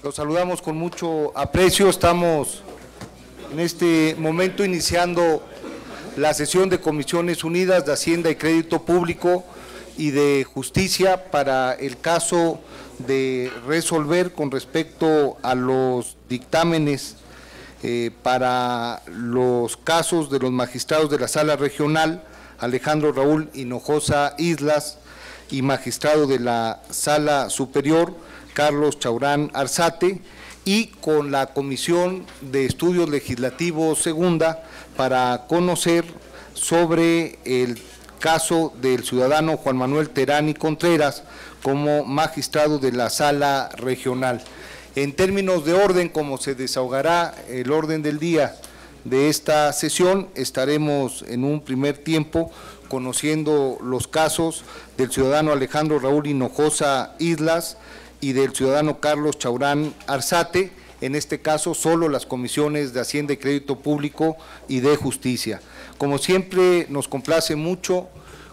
Los saludamos con mucho aprecio. Estamos en este momento iniciando la sesión de Comisiones Unidas de Hacienda y Crédito Público y de Justicia para el caso de resolver con respecto a los dictámenes para los casos de los magistrados de la Sala Regional, Alejandro Raúl Hinojosa Islas, y magistrado de la Sala Superior, Carlos Chaurán Arzate, y con la Comisión de Estudios Legislativos Segunda para conocer sobre el caso del ciudadano Juan Manuel Terán y Contreras como magistrado de la Sala Regional. En términos de orden, como se desahogará el orden del día de esta sesión, estaremos en un primer tiempo conociendo los casos del ciudadano Alejandro Raúl Hinojosa Islas y del ciudadano Carlos Chaurán Arzate, en este caso solo las comisiones de Hacienda y Crédito Público y de Justicia. Como siempre, nos complace mucho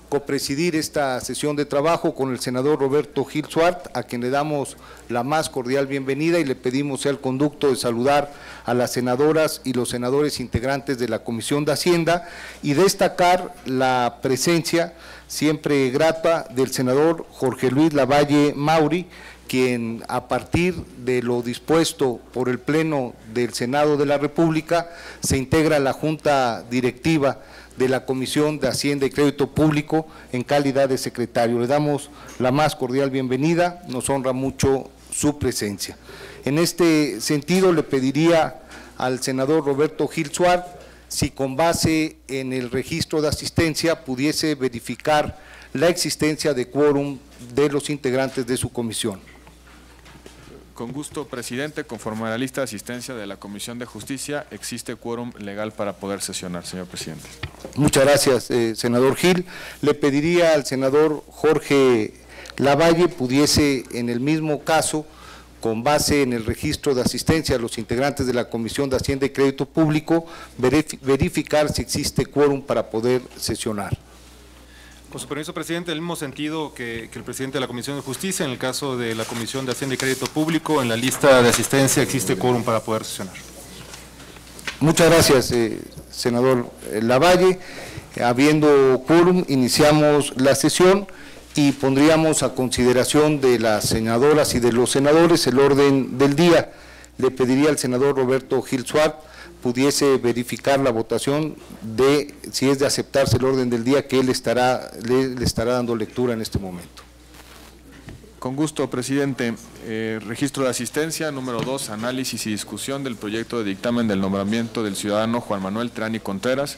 copresidir esta sesión de trabajo con el senador Roberto Gil Suart, a quien le damos la más cordial bienvenida y le pedimos sea el conducto de saludar a las senadoras y los senadores integrantes de la Comisión de Hacienda y destacar la presencia siempre grata del senador Jorge Luis Lavalle Mauri, quien a partir de lo dispuesto por el Pleno del Senado de la República se integra a la Junta Directiva de la Comisión de Hacienda y Crédito Público en calidad de secretario. Le damos la más cordial bienvenida, nos honra mucho su presencia. En este sentido, le pediría al senador Roberto Gil Suart si con base en el registro de asistencia pudiese verificar la existencia de quórum de los integrantes de su comisión. Con gusto, presidente. Conforme a la lista de asistencia de la Comisión de Justicia, existe quórum legal para poder sesionar, señor presidente. Muchas gracias, senador Gil. Le pediría al senador Jorge Lavalle pudiese, en el mismo caso, con base en el registro de asistencia a los integrantes de la Comisión de Hacienda y Crédito Público, verificar si existe quórum para poder sesionar. Con su permiso, presidente, en el mismo sentido que el presidente de la Comisión de Justicia, en el caso de la Comisión de Hacienda y Crédito Público, en la lista de asistencia existe quórum para poder sesionar. Muchas gracias, senador Lavalle. Habiendo quórum, iniciamos la sesión y pondríamos a consideración de las senadoras y de los senadores el orden del día. Le pediría al senador Roberto Gil Suart pudiese verificar la votación de si es de aceptarse el orden del día que él le estará dando lectura en este momento. Con gusto, presidente. Registro de asistencia, número 2, análisis y discusión del proyecto de dictamen del nombramiento del ciudadano Juan Manuel Terán y Contreras,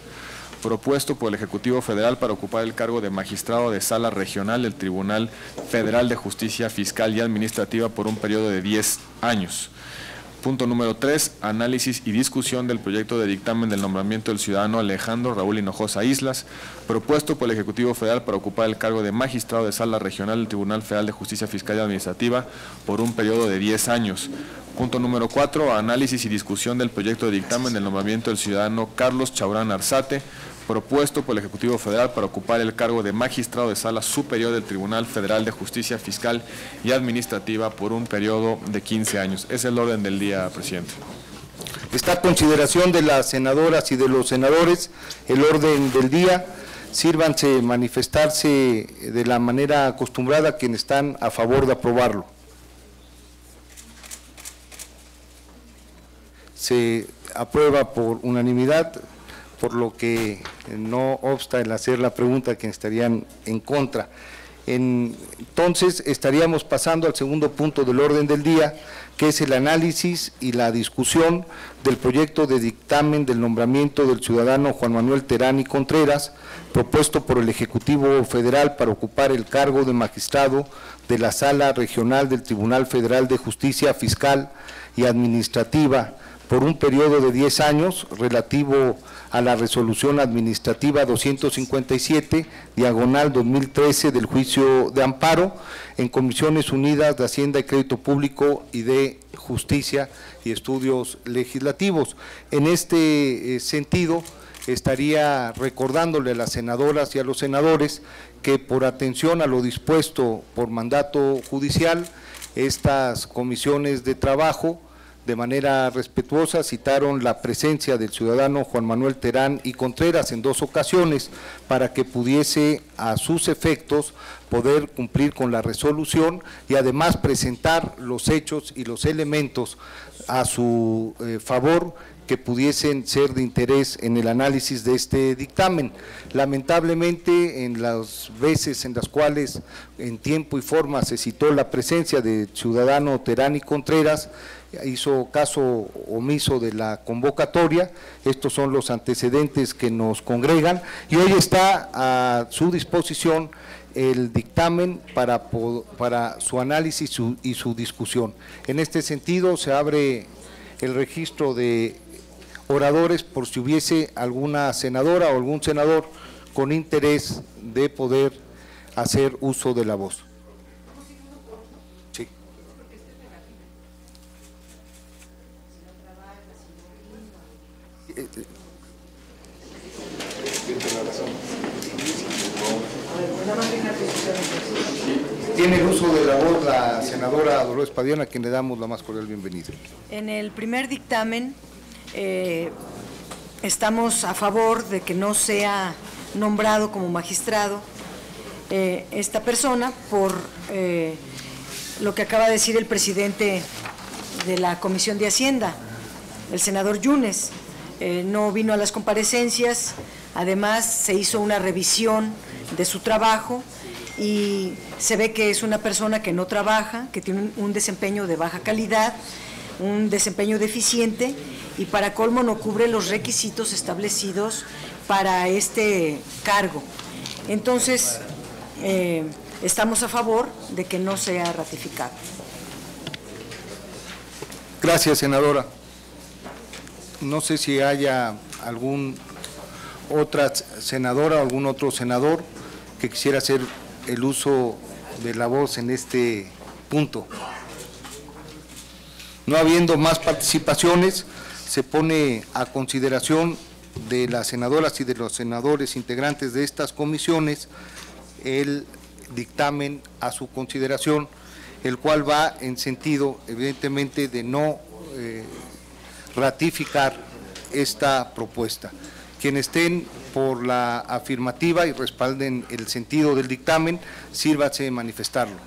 propuesto por el Ejecutivo Federal para ocupar el cargo de magistrado de Sala Regional del Tribunal Federal de Justicia Fiscal y Administrativa por un periodo de 10 años. Punto número 3, análisis y discusión del proyecto de dictamen del nombramiento del ciudadano Alejandro Raúl Hinojosa Islas, propuesto por el Ejecutivo Federal para ocupar el cargo de magistrado de Sala Regional del Tribunal Federal de Justicia Fiscal y Administrativa por un periodo de 10 años. Punto número 4, análisis y discusión del proyecto de dictamen del nombramiento del ciudadano Carlos Chaurán Arzate, propuesto por el Ejecutivo Federal para ocupar el cargo de magistrado de Sala Superior del Tribunal Federal de Justicia Fiscal y Administrativa por un periodo de 15 años. Es el orden del día, presidente. Está a consideración de las senadoras y de los senadores el orden del día. Sírvanse manifestarse de la manera acostumbrada quienes están a favor de aprobarlo. Se aprueba por unanimidad, por lo que no obsta el hacer la pregunta a quienes estarían en contra. Entonces, estaríamos pasando al segundo punto del orden del día, que es el análisis y la discusión del proyecto de dictamen del nombramiento del ciudadano Juan Manuel Terán y Contreras, propuesto por el Ejecutivo Federal para ocupar el cargo de magistrado de la Sala Regional del Tribunal Federal de Justicia Fiscal y Administrativa, por un periodo de 10 años relativo a la resolución administrativa 257, diagonal 2013 del juicio de amparo en Comisiones Unidas de Hacienda y Crédito Público y de Justicia y Estudios Legislativos. En este sentido, estaría recordándole a las senadoras y a los senadores que por atención a lo dispuesto por mandato judicial, estas comisiones de trabajo, de manera respetuosa, citaron la presencia del ciudadano Juan Manuel Terán y Contreras en 2 ocasiones para que pudiese a sus efectos poder cumplir con la resolución y además presentar los hechos y los elementos a su favor que pudiesen ser de interés en el análisis de este dictamen. Lamentablemente, en las veces en las cuales en tiempo y forma se citó la presencia del ciudadano Terán y Contreras, hizo caso omiso de la convocatoria. Estos son los antecedentes que nos congregan y hoy está a su disposición el dictamen para su análisis y su discusión. En este sentido, se abre el registro de oradores por si hubiese alguna senadora o algún senador con interés de poder hacer uso de la voz. Sí. Tiene el uso de la voz la senadora Dolores Padilla, a quien le damos la más cordial bienvenida. En el primer dictamen estamos a favor de que no sea nombrado como magistrado esta persona por lo que acaba de decir el presidente de la Comisión de Hacienda, el senador Yunes. No vino a las comparecencias, además se hizo una revisión de su trabajo y se ve que es una persona que no trabaja, que tiene un desempeño de baja calidad, un desempeño deficiente y para colmo no cubre los requisitos establecidos para este cargo. Entonces, estamos a favor de que no sea ratificado. Gracias, senadora. No sé si haya algún otra senadora o algún otro senador que quisiera hacer el uso de la voz en este punto. No habiendo más participaciones, se pone a consideración de las senadoras y de los senadores integrantes de estas comisiones el dictamen a su consideración, el cual va en sentido, evidentemente, de no ratificar esta propuesta. Quienes estén por la afirmativa y respalden el sentido del dictamen, sírvase de manifestarlo.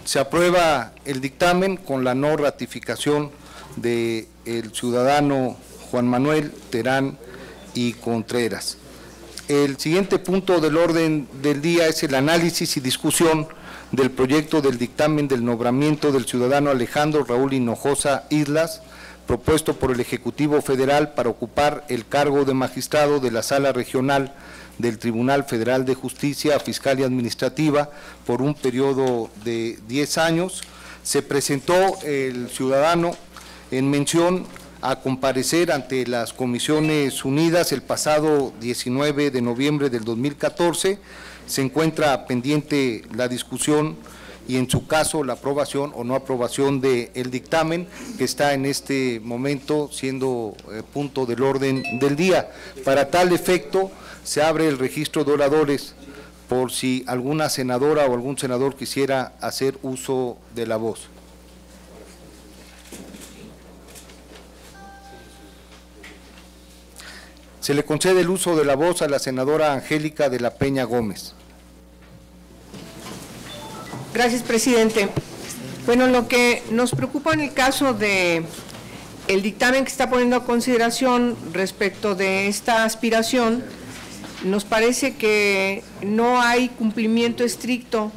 Se aprueba el dictamen con la no ratificación del ciudadano Juan Manuel Terán y Contreras. El siguiente punto del orden del día es el análisis y discusión del proyecto del dictamen del nombramiento del ciudadano Alejandro Raúl Hinojosa Islas, propuesto por el Ejecutivo Federal para ocupar el cargo de magistrado de la Sala Regional del Tribunal Federal de Justicia, Fiscal y Administrativa, por un periodo de 10 años. Se presentó el ciudadano en mención a comparecer ante las Comisiones Unidas el pasado 19 de noviembre del 2014, se encuentra pendiente la discusión y en su caso la aprobación o no aprobación del dictamen que está en este momento siendo punto del orden del día. Para tal efecto se abre el registro de oradores por si alguna senadora o algún senador quisiera hacer uso de la voz. Se le concede el uso de la voz a la senadora Angélica de la Peña Gómez. Gracias, presidente. Bueno, lo que nos preocupa en el caso de el dictamen que está poniendo a consideración respecto de esta aspiración, nos parece que no hay cumplimiento estricto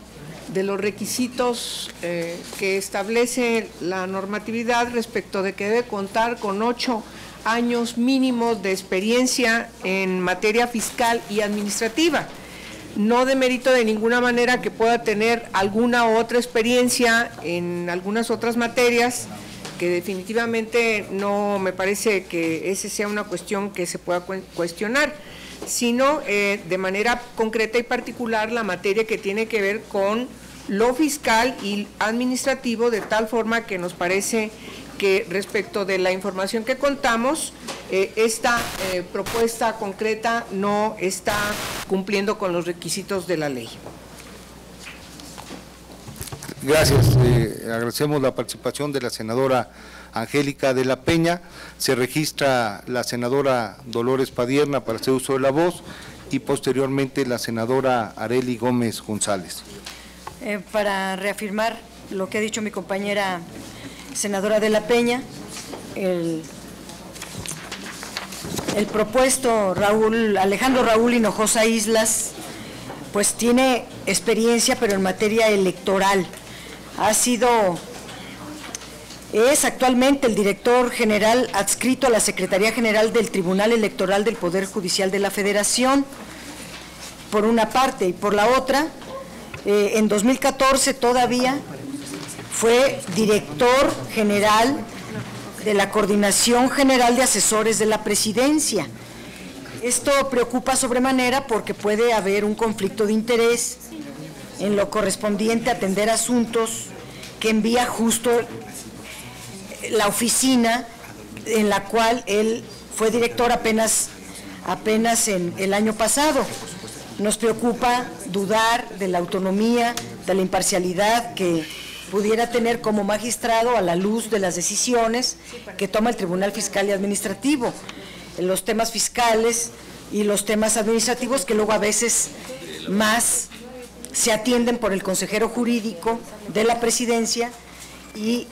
de los requisitos que establece la normatividad respecto de que debe contar con 8 años mínimos de experiencia en materia fiscal y administrativa. No demerito de ninguna manera que pueda tener alguna otra experiencia en algunas otras materias, que definitivamente no me parece que esa sea una cuestión que se pueda cuestionar, sino de manera concreta y particular la materia que tiene que ver con lo fiscal y administrativo, de tal forma que nos parece que respecto de la información que contamos, esta propuesta concreta no está cumpliendo con los requisitos de la ley. Gracias. Agradecemos la participación de la senadora Angélica de la Peña. Se registra la senadora Dolores Padierna para hacer uso de la voz y posteriormente la senadora Arely Gómez González. Para reafirmar lo que ha dicho mi compañera senadora de la Peña, el propuesto Alejandro Raúl Hinojosa Islas, pues tiene experiencia, pero en materia electoral. Es actualmente el director general adscrito a la Secretaría General del Tribunal Electoral del Poder Judicial de la Federación, por una parte, y por la otra, en 2014 todavía fue director general de la Coordinación General de Asesores de la Presidencia. Esto preocupa sobremanera porque puede haber un conflicto de interés en lo correspondiente a atender asuntos que envía justo la oficina en la cual él fue director apenas en el año pasado. Nos preocupa dudar de la autonomía, de la imparcialidad que pudiera tener como magistrado a la luz de las decisiones que toma el Tribunal Fiscal y Administrativo, en los temas fiscales y los temas administrativos que luego a veces más se atienden por el consejero jurídico de la Presidencia y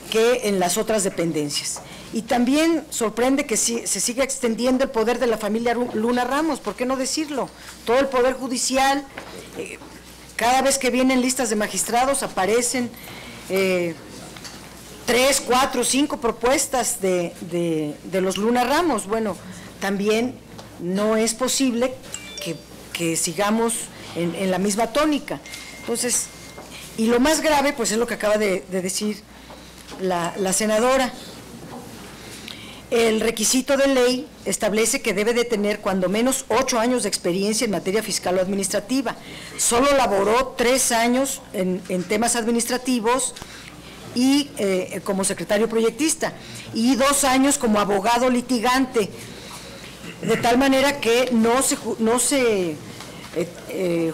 que en las otras dependencias. Y también sorprende que se siga extendiendo el poder de la familia Luna Ramos, ¿por qué no decirlo? Todo el Poder Judicial, cada vez que vienen listas de magistrados aparecen 3, 4, 5 propuestas de los Luna Ramos. Bueno, también no es posible que sigamos en la misma tónica. Entonces, y lo más grave, pues es lo que acaba de decir la senadora. El requisito de ley establece que debe de tener cuando menos 8 años de experiencia en materia fiscal o administrativa. Solo laboró 3 años en temas administrativos y como secretario proyectista, y 2 años como abogado litigante, de tal manera que no se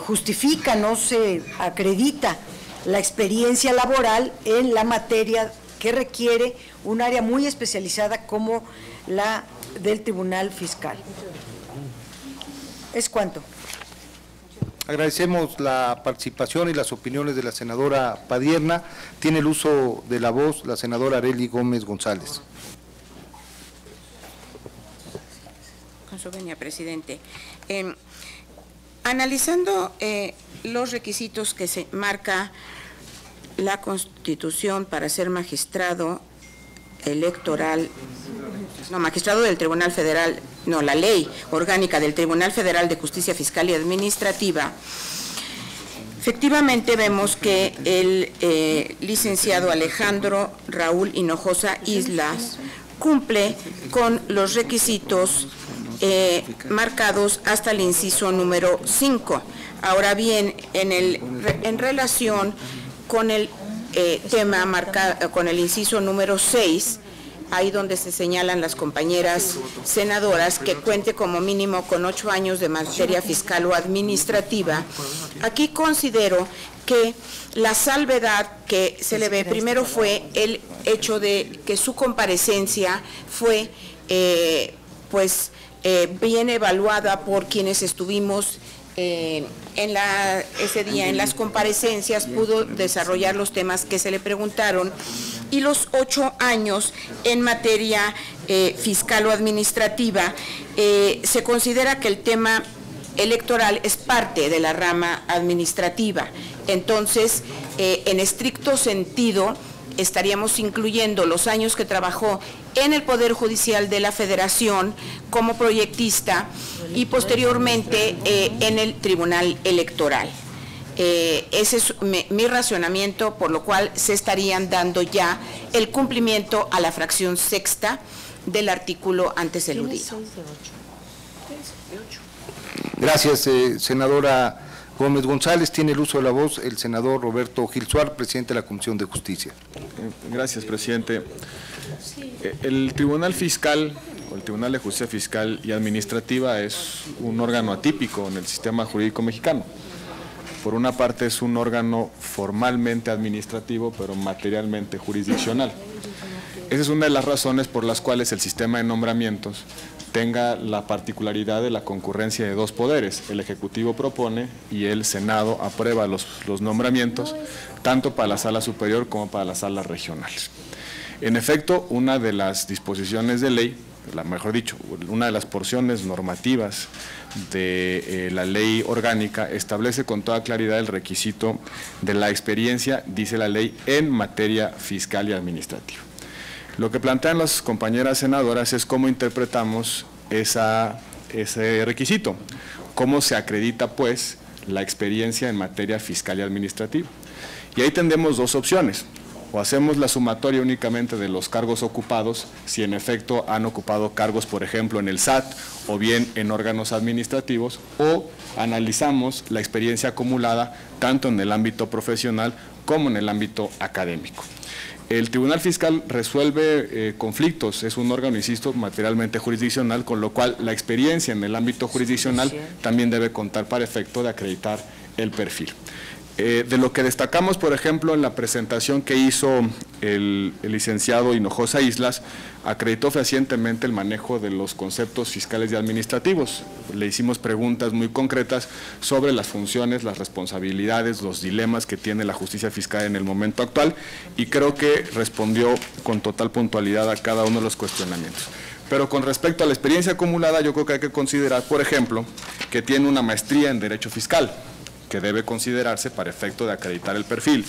justifica, no se acredita la experiencia laboral en la materia que requiere un área muy especializada como la del Tribunal Fiscal. ¿Es cuánto? Agradecemos la participación y las opiniones de la senadora Padierna. Tiene el uso de la voz la senadora Arely Gómez González. Con su venia, presidente. Analizando los requisitos que se marca la Constitución para ser magistrado electoral, magistrado del Tribunal Federal, la ley orgánica del Tribunal Federal de Justicia Fiscal y Administrativa, efectivamente vemos que el licenciado Alejandro Raúl Hinojosa Islas cumple con los requisitos marcados hasta el inciso número 5. Ahora bien, en relación con el tema marcado, con el inciso número 6, ahí donde se señalan las compañeras senadoras que cuente como mínimo con 8 años de materia fiscal o administrativa, aquí considero que la salvedad que se le ve primero fue el hecho de que su comparecencia fue bien evaluada por quienes estuvimos ese día en las comparecencias, pudo desarrollar los temas que se le preguntaron, y los 8 años en materia fiscal o administrativa, se considera que el tema electoral es parte de la rama administrativa. Entonces, en estricto sentido, estaríamos incluyendo los años que trabajó en el Poder Judicial de la Federación como proyectista y posteriormente en el Tribunal Electoral. Ese es mi racionamiento, por lo cual se estarían dando ya el cumplimiento a la fracción sexta del artículo antes eludido. Gracias, senadora Gómez González. Tiene el uso de la voz el senador Roberto Gil Suárez, presidente de la Comisión de Justicia. Gracias, presidente. El Tribunal Fiscal, o el Tribunal de Justicia Fiscal y Administrativa, es un órgano atípico en el sistema jurídico mexicano. Por una parte es un órgano formalmente administrativo, pero materialmente jurisdiccional. Esa es una de las razones por las cuales el sistema de nombramientos tenga la particularidad de la concurrencia de dos poderes. El Ejecutivo propone y el Senado aprueba los nombramientos, tanto para la Sala Superior como para las salas regionales. En efecto, una de las disposiciones de ley, mejor dicho, una de las porciones normativas de la ley orgánica establece con toda claridad el requisito de la experiencia, dice la ley, en materia fiscal y administrativa. Lo que plantean las compañeras senadoras es cómo interpretamos ese requisito, cómo se acredita pues la experiencia en materia fiscal y administrativa. Y ahí tendremos dos opciones: o hacemos la sumatoria únicamente de los cargos ocupados, si en efecto han ocupado cargos, por ejemplo, en el SAT o bien en órganos administrativos, o analizamos la experiencia acumulada tanto en el ámbito profesional como en el ámbito académico. El Tribunal Fiscal resuelve conflictos, es un órgano, insisto, materialmente jurisdiccional, con lo cual la experiencia en el ámbito jurisdiccional también debe contar para efecto de acreditar el perfil. De lo que destacamos, por ejemplo, en la presentación que hizo el licenciado Hinojosa Islas, acreditó fehacientemente el manejo de los conceptos fiscales y administrativos. Le hicimos preguntas muy concretas sobre las funciones, las responsabilidades, los dilemas que tiene la justicia fiscal en el momento actual, y creo que respondió con total puntualidad a cada uno de los cuestionamientos. Pero con respecto a la experiencia acumulada, yo creo que hay que considerar, por ejemplo, que tiene una maestría en Derecho Fiscal, que debe considerarse para efecto de acreditar el perfil,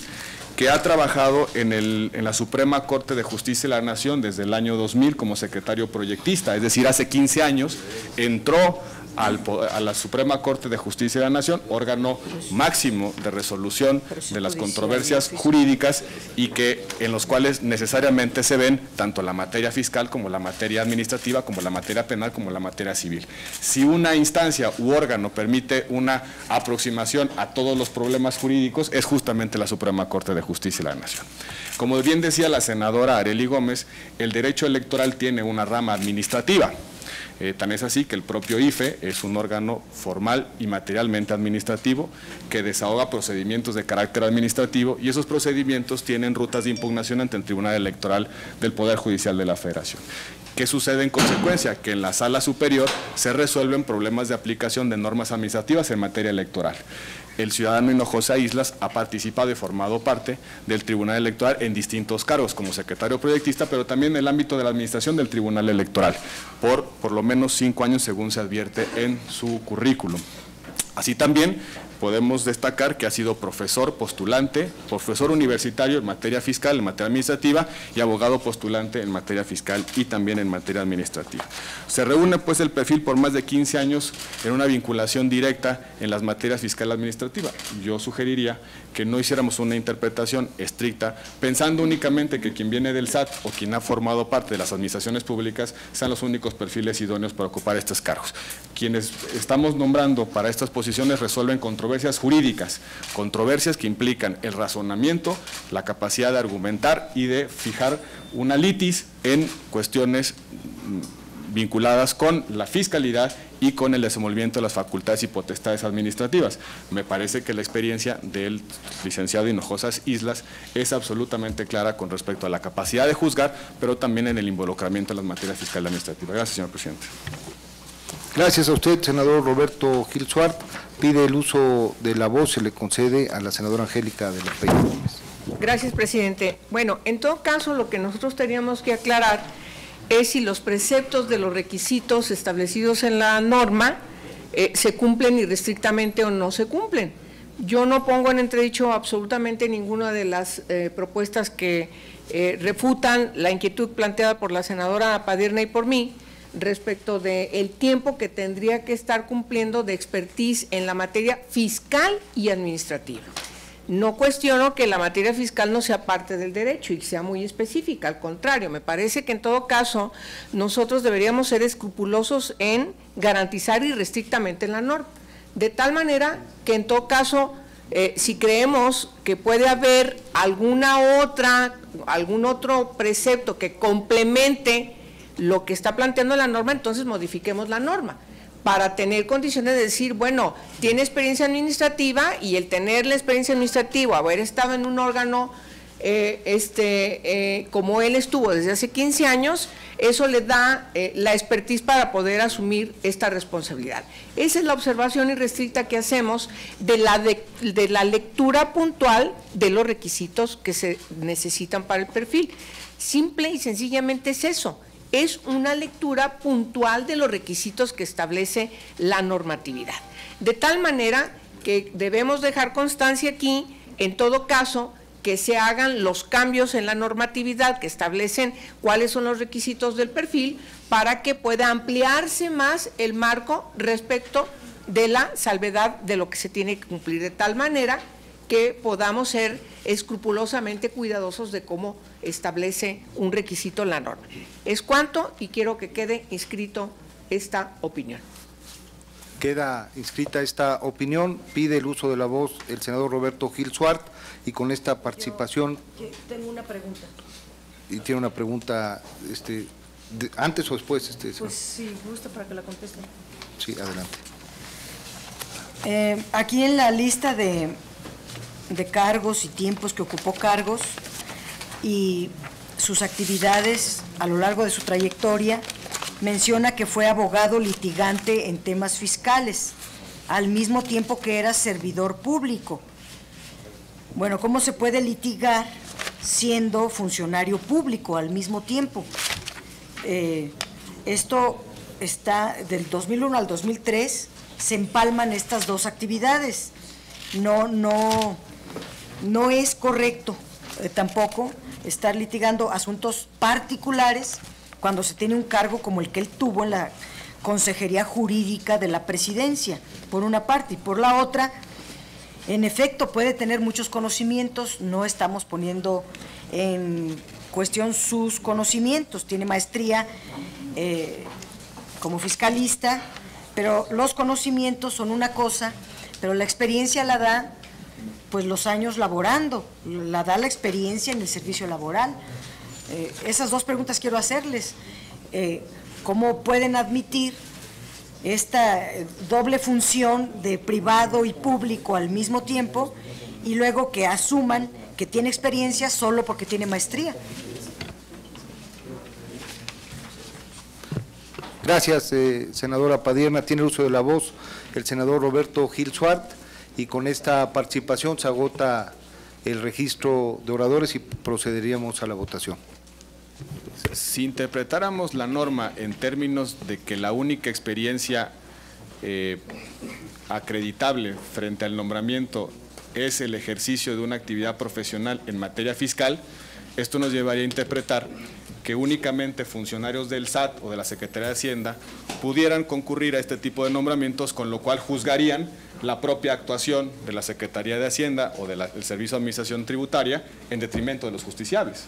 que ha trabajado en la Suprema Corte de Justicia de la Nación desde el año 2000 como secretario proyectista, es decir, hace 15 años entró a la Suprema Corte de Justicia de la Nación, órgano máximo de resolución de las controversias jurídicas, y en los cuales necesariamente se ven tanto la materia fiscal como la materia administrativa, como la materia penal, como la materia civil. Si una instancia u órgano permite una aproximación a todos los problemas jurídicos, es justamente la Suprema Corte de Justicia de la Nación. Como bien decía la senadora Arely Gómez, el derecho electoral tiene una rama administrativa. Tan es así que el propio IFE es un órgano formal y materialmente administrativo que desahoga procedimientos de carácter administrativo, y esos procedimientos tienen rutas de impugnación ante el Tribunal Electoral del Poder Judicial de la Federación. ¿Qué sucede en consecuencia? Que en la Sala Superior se resuelven problemas de aplicación de normas administrativas en materia electoral. El ciudadano Hinojosa Islas ha participado y formado parte del Tribunal Electoral en distintos cargos, como secretario proyectista, pero también en el ámbito de la administración del Tribunal Electoral, por lo menos 5 años, según se advierte en su currículum. Así también podemos destacar que ha sido profesor postulante, profesor universitario en materia fiscal, en materia administrativa, y abogado postulante en materia fiscal y también en materia administrativa. Se reúne pues el perfil por más de 15 años en una vinculación directa en las materias fiscal y administrativa. Yo sugeriría que no hiciéramos una interpretación estricta, pensando únicamente que quien viene del SAT o quien ha formado parte de las administraciones públicas sean los únicos perfiles idóneos para ocupar estos cargos. Quienes estamos nombrando para estas posiciones resuelven controversias jurídicas, controversias que implican el razonamiento, la capacidad de argumentar y de fijar una litis en cuestiones vinculadas con la fiscalidad y con el desenvolvimiento de las facultades y potestades administrativas. Me parece que la experiencia del licenciado Hinojosa Islas es absolutamente clara con respecto a la capacidad de juzgar, pero también en el involucramiento en las materias fiscal y administrativa. Gracias, señor presidente. Gracias a usted, senador Roberto Gil Suárez. Pide el uso de la voz, se le concede a la senadora Angélica de la Peña Gómez. Gracias, presidente. Bueno, en todo caso, lo que nosotros teníamos que aclarar es si los preceptos de los requisitos establecidos en la norma se cumplen irrestrictamente o no se cumplen. Yo no pongo en entredicho absolutamente ninguna de las propuestas que refutan la inquietud planteada por la senadora Padierna y por mí respecto del tiempo que tendría que estar cumpliendo de expertise en la materia fiscal y administrativa. No cuestiono que la materia fiscal no sea parte del derecho y sea muy específica, al contrario, me parece que en todo caso nosotros deberíamos ser escrupulosos en garantizar irrestrictamente la norma, de tal manera que en todo caso, si creemos que puede haber algún otro precepto que complemente lo que está planteando la norma, entonces modifiquemos la norma, para tener condiciones de decir, bueno, tiene experiencia administrativa, y el tener la experiencia administrativa, haber estado en un órgano como él estuvo desde hace 15 años, eso le da la expertise para poder asumir esta responsabilidad. Esa es la observación irrestricta que hacemos de la lectura puntual de los requisitos que se necesitan para el perfil. Simple y sencillamente es eso, es una lectura puntual de los requisitos que establece la normatividad. De tal manera que debemos dejar constancia aquí, en todo caso, que se hagan los cambios en la normatividad que establecen cuáles son los requisitos del perfil para que pueda ampliarse más el marco respecto de la salvedad de lo que se tiene que cumplir, de tal manera que podamos ser escrupulosamente cuidadosos de cómo establece un requisito la norma. Es cuanto, y quiero que quede inscrito esta opinión. Queda inscrita esta opinión. Pide el uso de la voz el senador Roberto Gil Suart, y con esta participación… Tengo una pregunta. Y tiene una pregunta, ¿antes o después? Pues sí, gusta para que la conteste. Sí, adelante. Aquí en la lista de cargos y tiempos que ocupó cargos y sus actividades a lo largo de su trayectoria, menciona que fue abogado litigante en temas fiscales, al mismo tiempo que era servidor público. Bueno, ¿cómo se puede litigar siendo funcionario público al mismo tiempo? Esto está del 2001 al 2003, se empalman estas dos actividades. No es correcto tampoco estar litigando asuntos particulares cuando se tiene un cargo como el que él tuvo en la Consejería Jurídica de la Presidencia, por una parte, y por la otra, en efecto, puede tener muchos conocimientos, no estamos poniendo en cuestión sus conocimientos, tiene maestría como fiscalista, pero los conocimientos son una cosa, pero la experiencia la da pues los años laborando, la da la experiencia en el servicio laboral. Esas dos preguntas quiero hacerles. ¿Cómo pueden admitir esta doble función de privado y público al mismo tiempo, y luego que asuman que tiene experiencia solo porque tiene maestría? Gracias, senadora Padierna. Tiene el uso de la voz el senador Roberto Gil Suart, y con esta participación se agota el registro de oradores y procederíamos a la votación. Si interpretáramos la norma en términos de que la única experiencia acreditable frente al nombramiento es el ejercicio de una actividad profesional en materia fiscal, esto nos llevaría a interpretar que únicamente funcionarios del SAT o de la Secretaría de Hacienda pudieran concurrir a este tipo de nombramientos, con lo cual juzgarían la propia actuación de la Secretaría de Hacienda o del Servicio de Administración Tributaria en detrimento de los justiciables.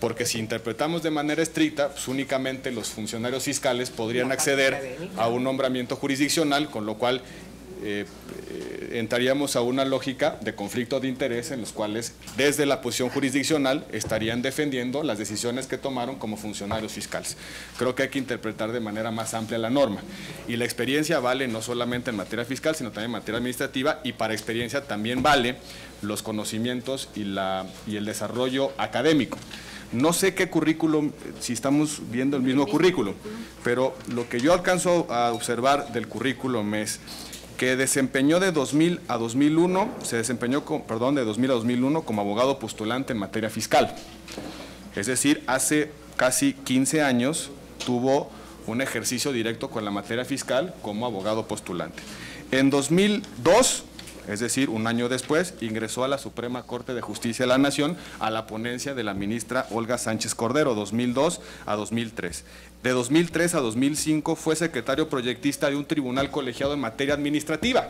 Porque si interpretamos de manera estricta, pues únicamente los funcionarios fiscales podrían acceder a un nombramiento jurisdiccional, con lo cual entraríamos a una lógica de conflicto de interés en los cuales desde la posición jurisdiccional estarían defendiendo las decisiones que tomaron como funcionarios fiscales. Creo que hay que interpretar de manera más amplia la norma, y la experiencia vale no solamente en materia fiscal, sino también en materia administrativa, y para experiencia también vale los conocimientos y el desarrollo académico. No sé qué currículum, si estamos viendo el mismo currículum, pero lo que yo alcanzo a observar del currículum es que desempeñó de 2000 a 2001, de 2000 a 2001 como abogado postulante en materia fiscal. Es decir, hace casi 15 años tuvo un ejercicio directo con la materia fiscal como abogado postulante. En 2002, es decir, un año después, ingresó a la Suprema Corte de Justicia de la Nación a la ponencia de la ministra Olga Sánchez Cordero, 2002 a 2003. De 2003 a 2005 fue secretario proyectista de un tribunal colegiado en materia administrativa.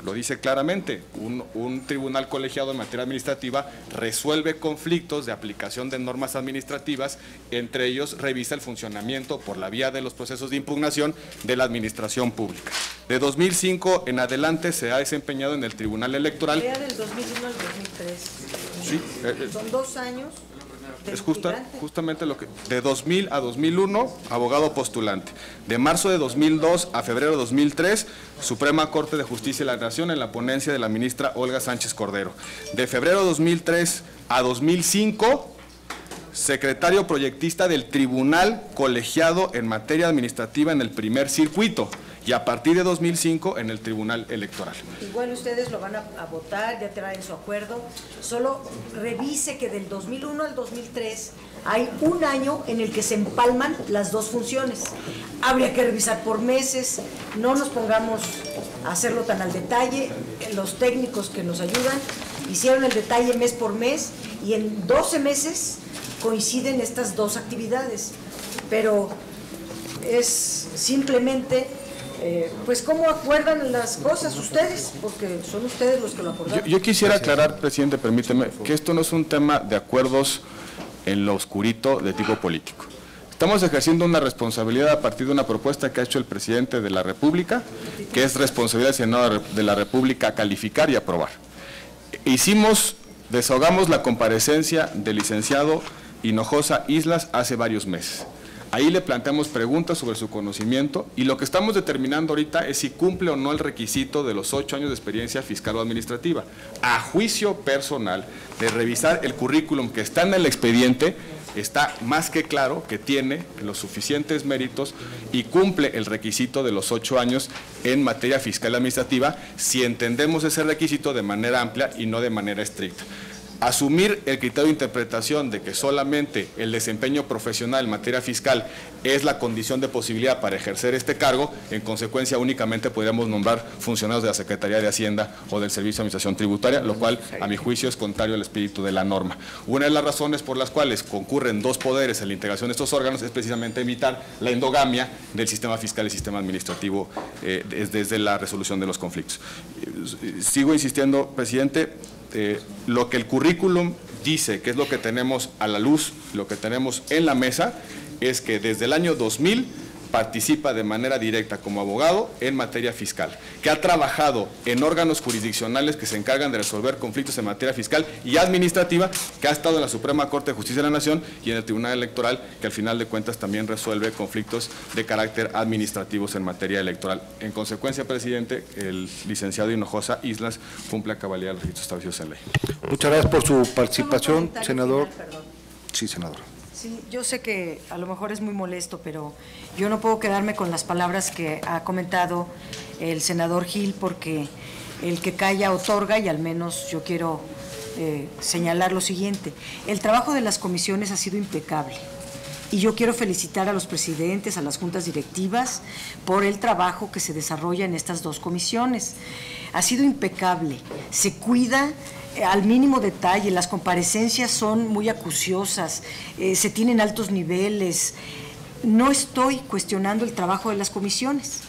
lo dice claramente, un tribunal colegiado en materia administrativa resuelve conflictos de aplicación de normas administrativas, entre ellos revisa el funcionamiento por la vía de los procesos de impugnación de la administración pública. De 2005 en adelante se ha desempeñado en el Tribunal Electoral. Era del 2001 al 2003. Sí, son 2 años. Es justamente lo que… De 2000 a 2001, abogado postulante. De marzo de 2002 a febrero de 2003, Suprema Corte de Justicia de la Nación en la ponencia de la ministra Olga Sánchez Cordero. De febrero de 2003 a 2005, secretario proyectista del Tribunal Colegiado en materia administrativa en el primer circuito. Y a partir de 2005 en el Tribunal Electoral. Igual ustedes lo van a votar, ya traen su acuerdo. Solo revise que del 2001 al 2003 hay un año en el que se empalman las dos funciones. Habría que revisar por meses, no nos pongamos a hacerlo tan al detalle. Los técnicos que nos ayudan hicieron el detalle mes por mes y en 12 meses coinciden estas dos actividades. Pero es simplemente… pues cómo acuerdan las cosas ustedes, porque son ustedes los que lo acordaron. Yo quisiera aclarar, presidente, permíteme, que esto no es un tema de acuerdos en lo oscurito de tipo político. Estamos ejerciendo una responsabilidad a partir de una propuesta que ha hecho el presidente de la República, que es responsabilidad del Senado de la República calificar y aprobar. Desahogamos la comparecencia del licenciado Hinojosa Islas hace varios meses. Ahí le planteamos preguntas sobre su conocimiento y lo que estamos determinando ahorita es si cumple o no el requisito de los 8 años de experiencia fiscal o administrativa. A juicio personal, de revisar el currículum que está en el expediente, está más que claro que tiene los suficientes méritos y cumple el requisito de los 8 años en materia fiscal y administrativa, si entendemos ese requisito de manera amplia y no de manera estricta. Asumir el criterio de interpretación de que solamente el desempeño profesional en materia fiscal es la condición de posibilidad para ejercer este cargo, en consecuencia únicamente podríamos nombrar funcionarios de la Secretaría de Hacienda o del Servicio de Administración Tributaria, lo cual a mi juicio es contrario al espíritu de la norma. Una de las razones por las cuales concurren dos poderes en la integración de estos órganos es precisamente evitar la endogamia del sistema fiscal y sistema administrativo desde la resolución de los conflictos. Sigo insistiendo, presidente. Lo que el currículum dice, que es lo que tenemos a la luz, lo que tenemos en la mesa, es que desde el año 2000 participa de manera directa como abogado en materia fiscal, que ha trabajado en órganos jurisdiccionales que se encargan de resolver conflictos en materia fiscal y administrativa, que ha estado en la Suprema Corte de Justicia de la Nación y en el Tribunal Electoral, que al final de cuentas también resuelve conflictos de carácter administrativos en materia electoral. En consecuencia, presidente, el licenciado Hinojosa Islas cumple a cabalidad los requisitos establecidos en ley. Muchas gracias por su participación, senador. Sí, senador. Sí, yo sé que a lo mejor es muy molesto, pero yo no puedo quedarme con las palabras que ha comentado el senador Gil, porque el que calla otorga, y al menos yo quiero señalar lo siguiente. El trabajo de las comisiones ha sido impecable y yo quiero felicitar a los presidentes, a las juntas directivas por el trabajo que se desarrolla en estas dos comisiones. Ha sido impecable, se cuida al mínimo detalle, las comparecencias son muy acuciosas, se tienen altos niveles. No estoy cuestionando el trabajo de las comisiones.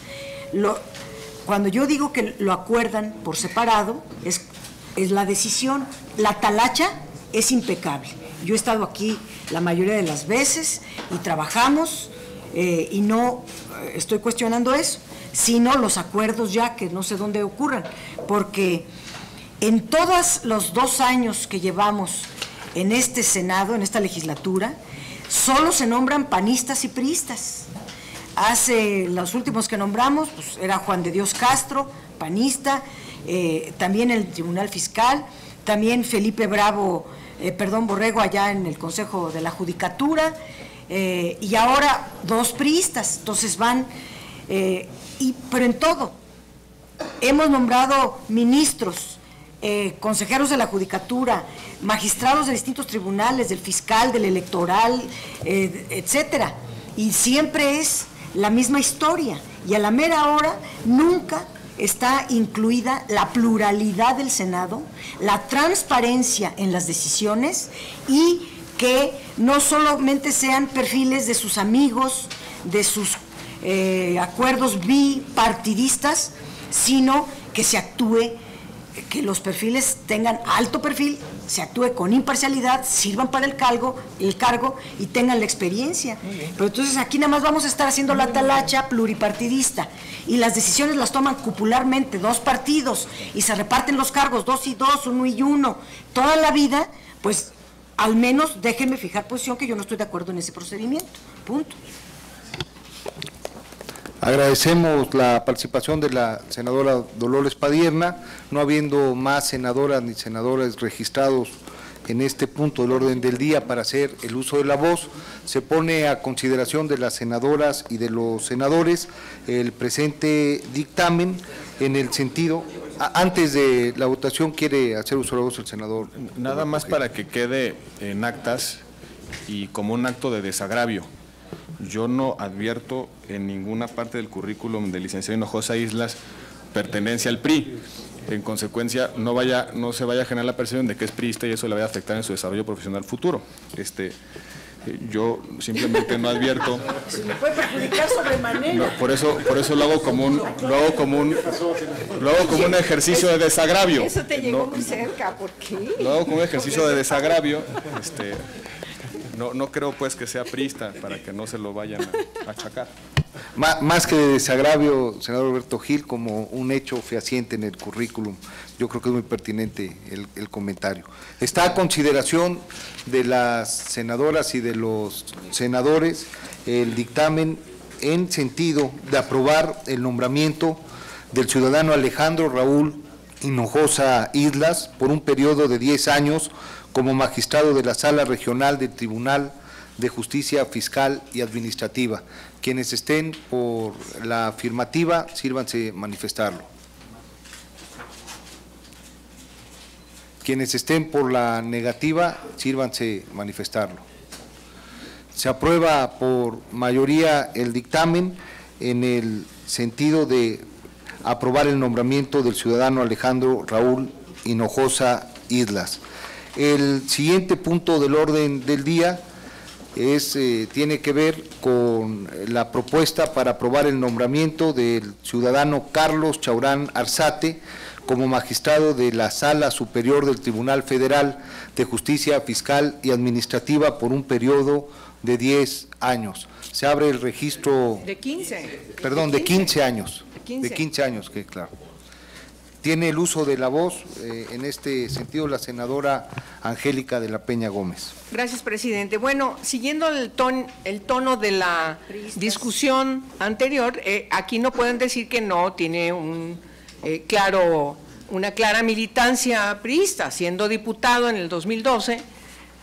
Cuando yo digo que lo acuerdan por separado, es la decisión. La talacha es impecable. Yo he estado aquí la mayoría de las veces y trabajamos y no estoy cuestionando eso, sino los acuerdos ya que no sé dónde ocurran, porque en todos los 2 años que llevamos en este Senado, en esta legislatura, solo se nombran panistas y priistas. Hace los últimos que nombramos, pues era Juan de Dios Castro, panista, también el Tribunal Fiscal, también Felipe Borrego allá en el Consejo de la Judicatura, y ahora 2 priistas. Entonces van, pero en todo, hemos nombrado ministros, consejeros de la Judicatura, magistrados de distintos tribunales, del fiscal, del electoral, etcétera, y siempre es la misma historia, y a la mera hora nunca está incluida la pluralidad del Senado, la transparencia en las decisiones y que no solamente sean perfiles de sus amigos, de sus acuerdos bipartidistas, sino que se actúe, que los perfiles tengan alto perfil, se actúe con imparcialidad, sirvan para el cargo y tengan la experiencia. Pero entonces aquí nada más vamos a estar haciendo la talacha pluripartidista y las decisiones las toman cupularmente 2 partidos y se reparten los cargos 2 y 2, 1 y 1, toda la vida. Pues al menos déjenme fijar posición, que yo no estoy de acuerdo en ese procedimiento, punto. Agradecemos la participación de la senadora Dolores Padierna. No habiendo más senadoras ni senadores registrados en este punto del orden del día para hacer el uso de la voz, se pone a consideración de las senadoras y de los senadores el presente dictamen en el sentido. Antes de la votación, ¿quiere hacer uso de la voz el senador? Nada más para que quede en actas y como un acto de desagravio. Yo no advierto en ninguna parte del currículum del licenciado Hinojosa Islas pertenencia al PRI. En consecuencia, no se vaya a generar la percepción de que es priista y eso le vaya a afectar en su desarrollo profesional futuro. Yo simplemente no advierto. Se me puede perjudicar sobremanera. No, por eso lo hago como un ejercicio de desagravio. Eso te llegó muy cerca, ¿por qué? Lo hago como un ejercicio de desagravio. No creo pues que sea priista para que no se lo vayan a achacar. Más que de desagravio, senador Roberto Gil, como un hecho fehaciente en el currículum. Yo creo que es muy pertinente el comentario. Está a consideración de las senadoras y de los senadores el dictamen en sentido de aprobar el nombramiento del ciudadano Alejandro Raúl Hinojosa Islas por un periodo de 10 años como magistrado de la Sala Regional del Tribunal de Justicia Fiscal y Administrativa. Quienes estén por la afirmativa, sírvanse manifestarlo. Quienes estén por la negativa, sírvanse manifestarlo. Se aprueba por mayoría el dictamen en el sentido de aprobar el nombramiento del ciudadano Alejandro Raúl Hinojosa Islas. El siguiente punto del orden del día tiene que ver con la propuesta para aprobar el nombramiento del ciudadano Carlos Chaurán Arzate como magistrado de la Sala Superior del Tribunal Federal de Justicia Fiscal y Administrativa por un periodo de 10 años. Se abre el registro… De 15. Perdón, de 15 años. De 15 años, que claro. Tiene el uso de la voz, en este sentido, la senadora Angélica de la Peña Gómez. Gracias, presidente. Bueno, siguiendo el tono de la discusión anterior, aquí no pueden decir que no tiene una clara militancia priista, siendo diputado en el 2012,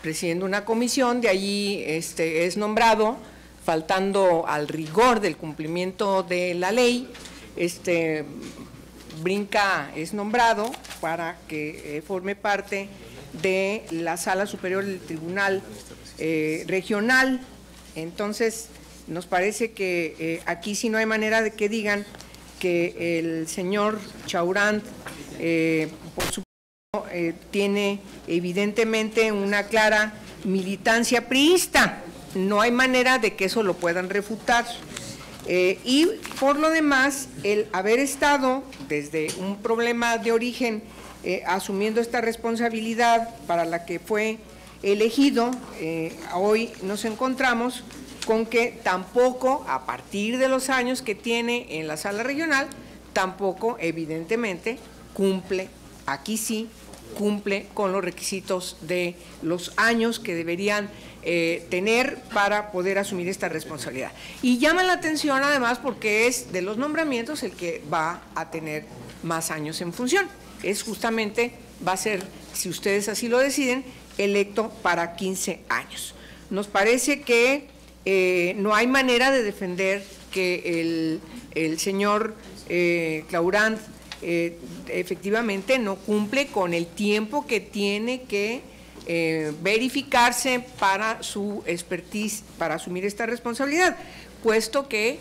presidiendo una comisión, de allí es nombrado, faltando al rigor del cumplimiento de la ley, es nombrado para que forme parte de la Sala Superior del Tribunal Regional. Entonces, nos parece que aquí sí no hay manera de que digan que el señor Chaurán, por supuesto, tiene evidentemente una clara militancia priista. No hay manera de que eso lo puedan refutar. Y por lo demás, el haber estado desde un problema de origen asumiendo esta responsabilidad para la que fue elegido, hoy nos encontramos con que tampoco, a partir de los años que tiene en la sala regional, tampoco evidentemente cumple, aquí sí, cumple con los requisitos de los años que deberían tener para poder asumir esta responsabilidad. Y llama la atención además porque es de los nombramientos el que va a tener más años en función. Es justamente, va a ser, si ustedes así lo deciden, electo para 15 años. Nos parece que no hay manera de defender que el señor Chaurán efectivamente no cumple con el tiempo que tiene que verificarse para su expertise, para asumir esta responsabilidad, puesto que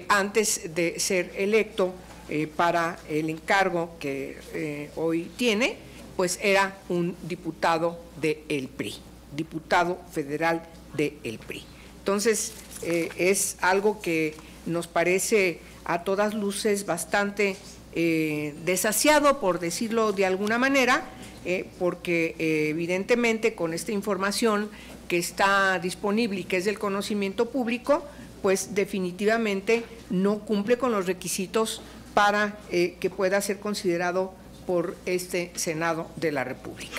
antes de ser electo para el encargo que hoy tiene, pues era un diputado del PRI, diputado federal del PRI. Entonces, es algo que nos parece a todas luces bastante desasiado, por decirlo de alguna manera, porque evidentemente con esta información que está disponible y que es del conocimiento público, pues definitivamente no cumple con los requisitos para que pueda ser considerado por este Senado de la República.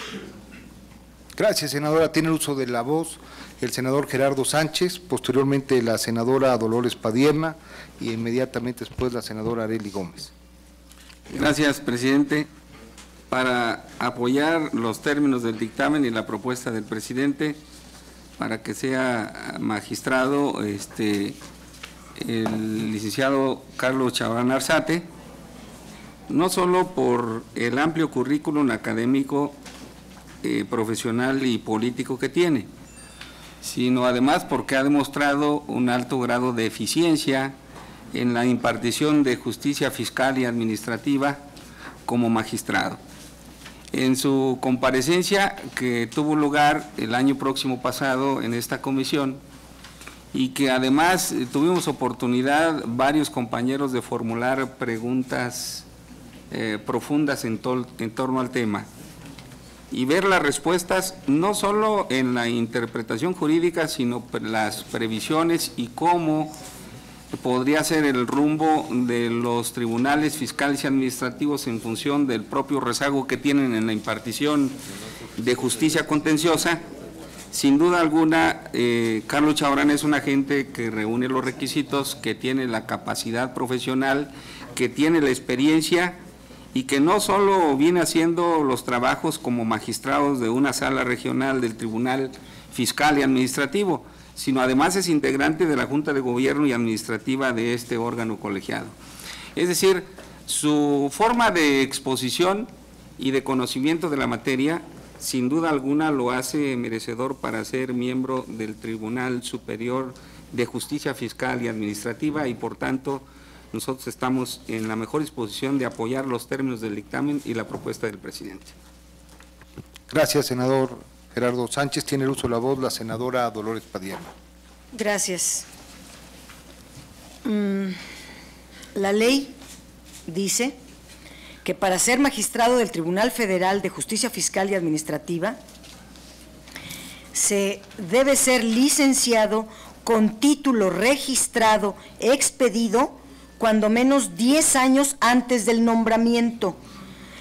Gracias, senadora. Tiene el uso de la voz el senador Gerardo Sánchez, posteriormente la senadora Dolores Padierna y inmediatamente después la senadora Arely Gómez. Gracias, presidente. Para apoyar los términos del dictamen y la propuesta del presidente para que sea magistrado el licenciado Carlos Chaurán Arzate, no solo por el amplio currículum académico, profesional y político que tiene, sino además porque ha demostrado un alto grado de eficiencia en la impartición de justicia fiscal y administrativa como magistrado. En su comparecencia que tuvo lugar el año próximo pasado en esta comisión y que además tuvimos oportunidad varios compañeros de formular preguntas profundas en torno al tema y ver las respuestas no solo en la interpretación jurídica, sino las previsiones y cómo podría ser el rumbo de los tribunales fiscales y administrativos en función del propio rezago que tienen en la impartición de justicia contenciosa. Sin duda alguna, Carlos Chaurán es un agente que reúne los requisitos, que tiene la capacidad profesional, que tiene la experiencia y que no solo viene haciendo los trabajos como magistrados de una sala regional del Tribunal Fiscal y Administrativo, sino además es integrante de la Junta de Gobierno y Administrativa de este órgano colegiado. Es decir, su forma de exposición y de conocimiento de la materia, sin duda alguna lo hace merecedor para ser miembro del Tribunal Superior de Justicia Fiscal y Administrativa y por tanto nosotros estamos en la mejor disposición de apoyar los términos del dictamen y la propuesta del presidente. Gracias, senador Gerardo Sánchez. Tiene el uso de la voz la senadora Dolores Padierna. Gracias. La ley dice que para ser magistrado del Tribunal Federal de Justicia Fiscal y Administrativa se debe ser licenciado con título registrado, expedido, cuando menos 10 años antes del nombramiento.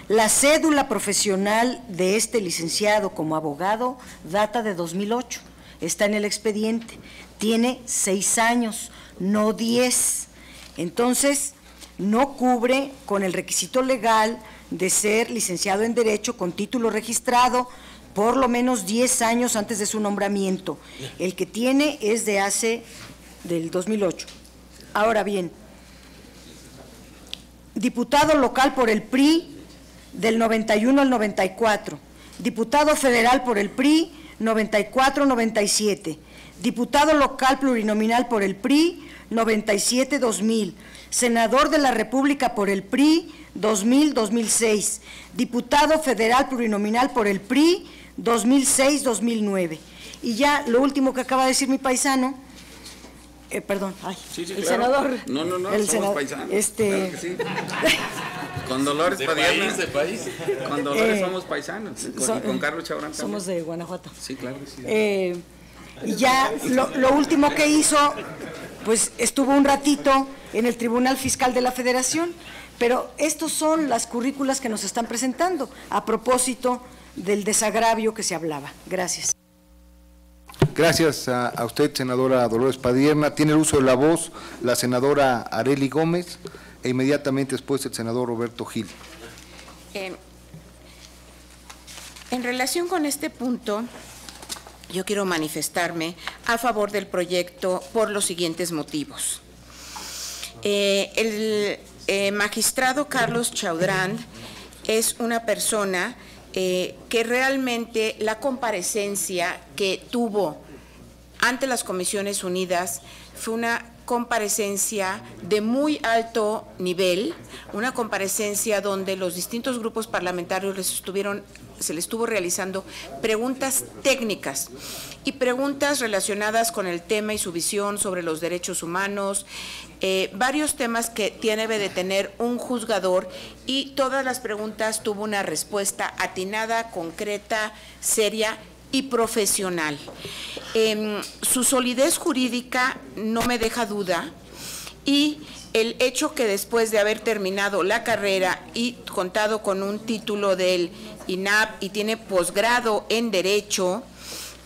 La cédula profesional de este licenciado como abogado data de 2008, está en el expediente, tiene 6 años, no 10. Entonces, no cubre con el requisito legal de ser licenciado en Derecho con título registrado por lo menos 10 años antes de su nombramiento. El que tiene es del 2008. Ahora bien, diputado local por el PRI del 91 al 94, diputado federal por el PRI 94-97, diputado local plurinominal por el PRI 97-2000, senador de la República por el PRI 2000-2006, diputado federal plurinominal por el PRI 2006-2009. Y ya lo último que acaba de decir mi paisano, perdón, el claro. Senador. No, el somos paisanos. Claro que sí. Con Dolores Padierna. Con Dolores somos paisanos. Con Carlos Chaurán también. Somos de Guanajuato. Sí, claro que sí. Y ya lo último que hizo, pues estuvo un ratito en el Tribunal Fiscal de la Federación, pero estos son las currículas que nos están presentando a propósito del desagravio que se hablaba. Gracias. Gracias a usted, senadora Dolores Padierna. Tiene el uso de la voz la senadora Arely Gómez e inmediatamente después el senador Roberto Gil. En relación con este punto, yo quiero manifestarme a favor del proyecto por los siguientes motivos. El magistrado Carlos Chaurán es una persona que realmente la comparecencia que tuvo ante las Comisiones Unidas fue una comparecencia de muy alto nivel, una comparecencia donde los distintos grupos parlamentarios se les estuvo realizando preguntas técnicas y preguntas relacionadas con el tema y su visión sobre los derechos humanos, varios temas que debe de tener un juzgador, y todas las preguntas tuvo una respuesta atinada, concreta, seria y profesional. Su solidez jurídica no me deja duda, y el hecho que después de haber terminado la carrera y contado con un título del INAP y tiene posgrado en Derecho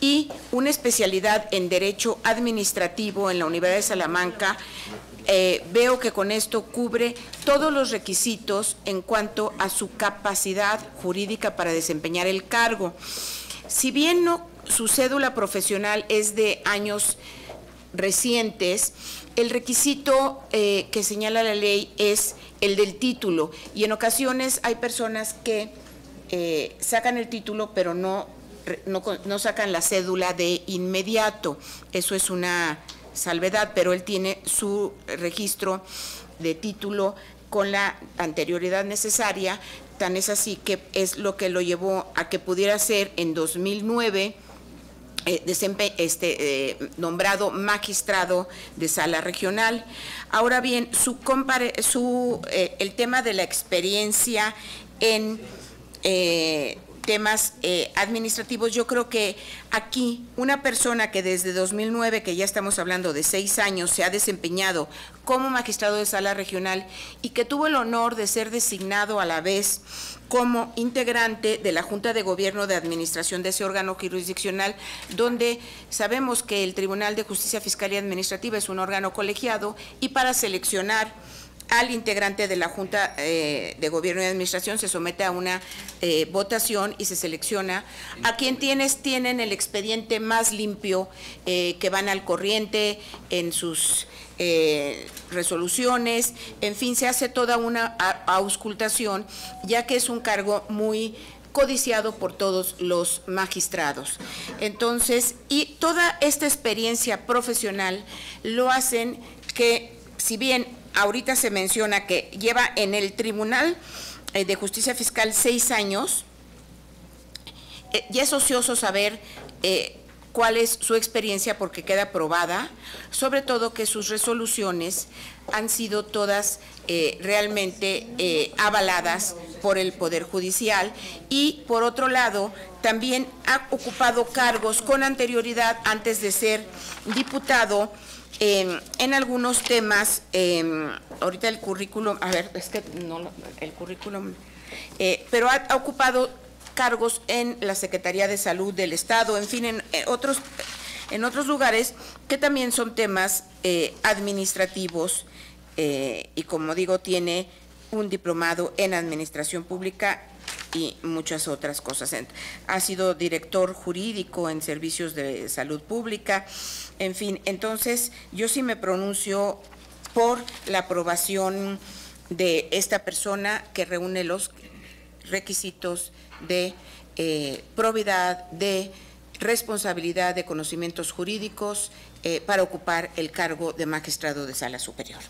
y una especialidad en Derecho Administrativo en la Universidad de Salamanca, veo que con esto cubre todos los requisitos en cuanto a su capacidad jurídica para desempeñar el cargo. Si bien su cédula profesional es de años recientes, el requisito que señala la ley es el del título, y en ocasiones hay personas que sacan el título pero no sacan la cédula de inmediato. Eso es una salvedad, pero él tiene su registro de título con la anterioridad necesaria. Tan es así que es lo que lo llevó a que pudiera ser en 2009 nombrado magistrado de sala regional. Ahora bien, el tema de la experiencia en temas administrativos, yo creo que aquí una persona que desde 2009, que ya estamos hablando de 6 años, se ha desempeñado como magistrado de sala regional y que tuvo el honor de ser designado a la vez como integrante de la Junta de Gobierno de Administración de ese órgano jurisdiccional, donde sabemos que el Tribunal de Justicia Fiscal y Administrativa es un órgano colegiado, y para seleccionar al integrante de la Junta de Gobierno y Administración se somete a una votación y se selecciona a quienes tienen el expediente más limpio, que van al corriente en sus resoluciones. En fin, se hace toda una auscultación, ya que es un cargo muy codiciado por todos los magistrados. Entonces, y toda esta experiencia profesional lo hacen que, si bien ahorita se menciona que lleva en el Tribunal de Justicia Fiscal 6 años, ya es ocioso saber cuál es su experiencia, porque queda probada, sobre todo que sus resoluciones han sido todas realmente avaladas por el Poder Judicial, y por otro lado también ha ocupado cargos con anterioridad antes de ser diputado en algunos temas. Ahorita el currículum, a ver, es que no, el currículum, pero ha ocupado cargos en la Secretaría de Salud del Estado, en fin, en otros lugares que también son temas administrativos, y como digo, tiene un diplomado en Administración Pública y muchas otras cosas. Ha sido director jurídico en servicios de salud pública, en fin. Entonces, yo sí me pronuncio por la aprobación de esta persona, que reúne los requisitos de probidad, de responsabilidad, de conocimientos jurídicos para ocupar el cargo de magistrado de sala superior.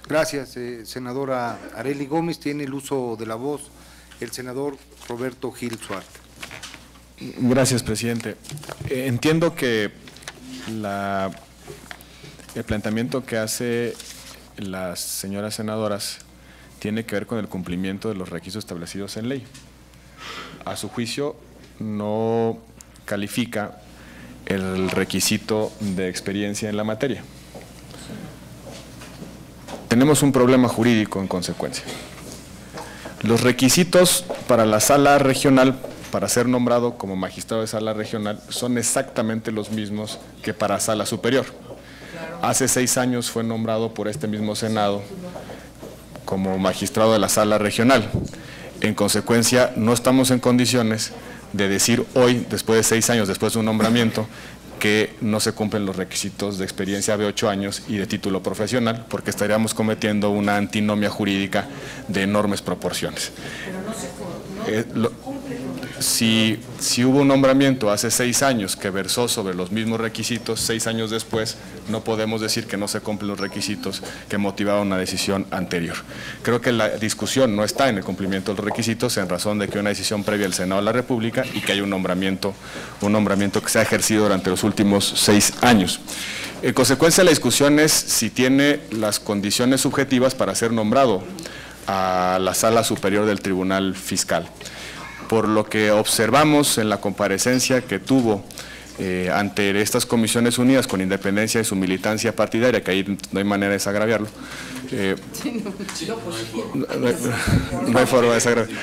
Gracias, senadora Arely Gómez. Tiene el uso de la voz el senador Roberto Gil Suárez. Gracias, presidente. Entiendo que el planteamiento que hace las señoras senadoras tiene que ver con el cumplimiento de los requisitos establecidos en ley. A su juicio, no califica el requisito de experiencia en la materia. Tenemos un problema jurídico en consecuencia. Los requisitos para la sala regional, para ser nombrado como magistrado de sala regional, son exactamente los mismos que para sala superior. Hace 6 años fue nombrado por este mismo Senado como magistrado de la sala regional. En consecuencia, no estamos en condiciones de decir hoy, después de 6 años, después de un nombramiento, que no se cumplen los requisitos de experiencia de 8 años y de título profesional, porque estaríamos cometiendo una antinomia jurídica de enormes proporciones. Pero no se cumple si hubo un nombramiento hace 6 años que versó sobre los mismos requisitos, 6 años después no podemos decir que no se cumplen los requisitos que motivaron una decisión anterior. Creo que la discusión no está en el cumplimiento de los requisitos en razón de que una decisión previa del Senado de la República y que hay un nombramiento que se ha ejercido durante los últimos 6 años. En consecuencia, la discusión es si tiene las condiciones subjetivas para ser nombrado a la Sala Superior del Tribunal Fiscal. Por lo que observamos en la comparecencia que tuvo ante estas comisiones unidas, con independencia de su militancia partidaria, que ahí no hay manera de desagraviarlo, no hay forma de desagraviarlo.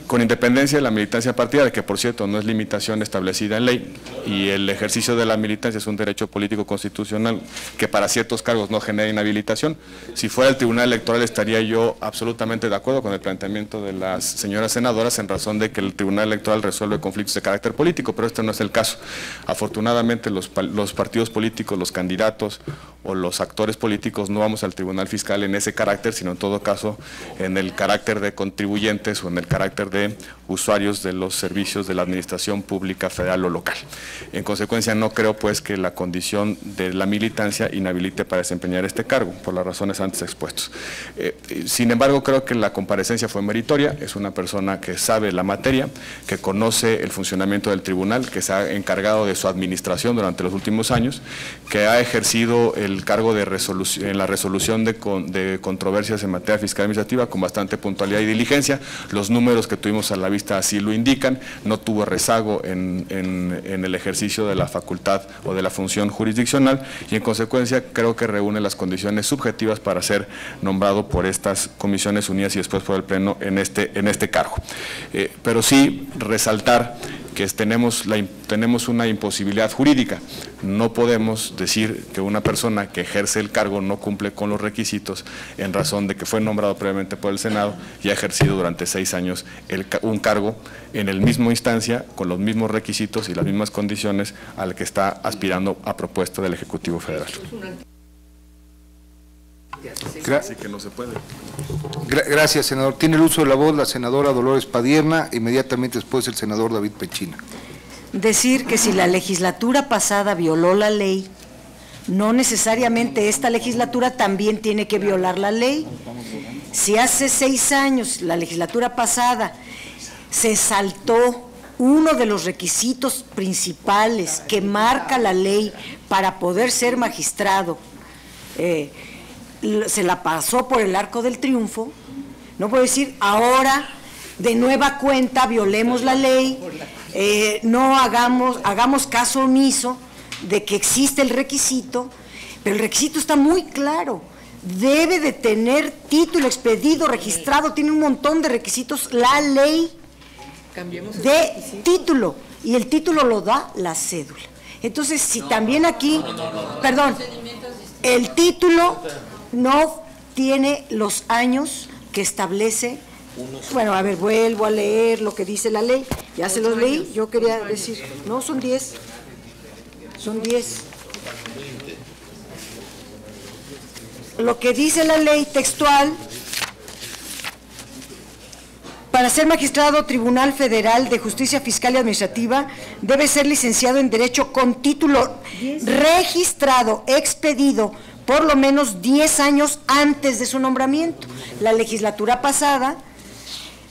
Con independencia de la militancia partidaria, que por cierto no es limitación establecida en ley, y el ejercicio de la militancia es un derecho político constitucional que para ciertos cargos no genera inhabilitación. Si fuera el Tribunal Electoral estaría yo absolutamente de acuerdo con el planteamiento de las señoras senadoras en razón de que el Tribunal Electoral resuelve conflictos de carácter político, pero este no es el caso. Afortunadamente los partidos políticos, los candidatos o los actores políticos no vamos al Tribunal Fiscal en ese carácter, sino en todo caso en el carácter de contribuyentes o en el carácter de usuarios de los servicios de la administración pública federal o local. En consecuencia, no creo pues que la condición de la militancia inhabilite para desempeñar este cargo, por las razones antes expuestas. Sin embargo, creo que la comparecencia fue meritoria, es una persona que sabe la materia, que conoce el funcionamiento del tribunal, que se ha encargado de su administración durante los últimos años, que ha ejercido el cargo de en la resolución de controversias en materia fiscal administrativa con bastante puntualidad y diligencia. Los números que tuvimos a la vista así lo indican, no tuvo rezago en el ejercicio de la facultad o de la función jurisdiccional y en consecuencia creo que reúne las condiciones subjetivas para ser nombrado por estas comisiones unidas y después por el Pleno en este cargo. Pero sí resaltar que tenemos una imposibilidad jurídica. No podemos decir que una persona que ejerce el cargo no cumple con los requisitos en razón de que fue nombrado previamente por el Senado y ha ejercido durante 6 años un cargo en el mismo instancia, con los mismos requisitos y las mismas condiciones al que está aspirando a propuesta del Ejecutivo Federal. Así que no se puede. Gracias, senador. Tiene el uso de la voz la senadora Dolores Padierna, inmediatamente después el senador David Penchina. Decir que si la legislatura pasada violó la ley, no necesariamente esta legislatura también tiene que violar la ley. Si hace 6 años, la legislatura pasada, se saltó uno de los requisitos principales que marca la ley para poder ser magistrado, se la pasó por el arco del triunfo, no puedo decir ahora de nueva cuenta violemos la ley, no hagamos caso omiso de que existe el requisito, pero el requisito está muy claro, debe de tener título expedido, registrado, tiene un montón de requisitos, la ley de título, y el título lo da la cédula. Entonces, si también aquí, perdón, el título no tiene los años que establece. Bueno, a ver, vuelvo a leer lo que dice la ley, ya se los leí, yo quería decir, no, son 10, son 10. Lo que dice la ley textual, para ser magistrado Tribunal Federal de Justicia Fiscal y Administrativa, debe ser licenciado en Derecho con título registrado, expedido, por lo menos 10 años antes de su nombramiento. La legislatura pasada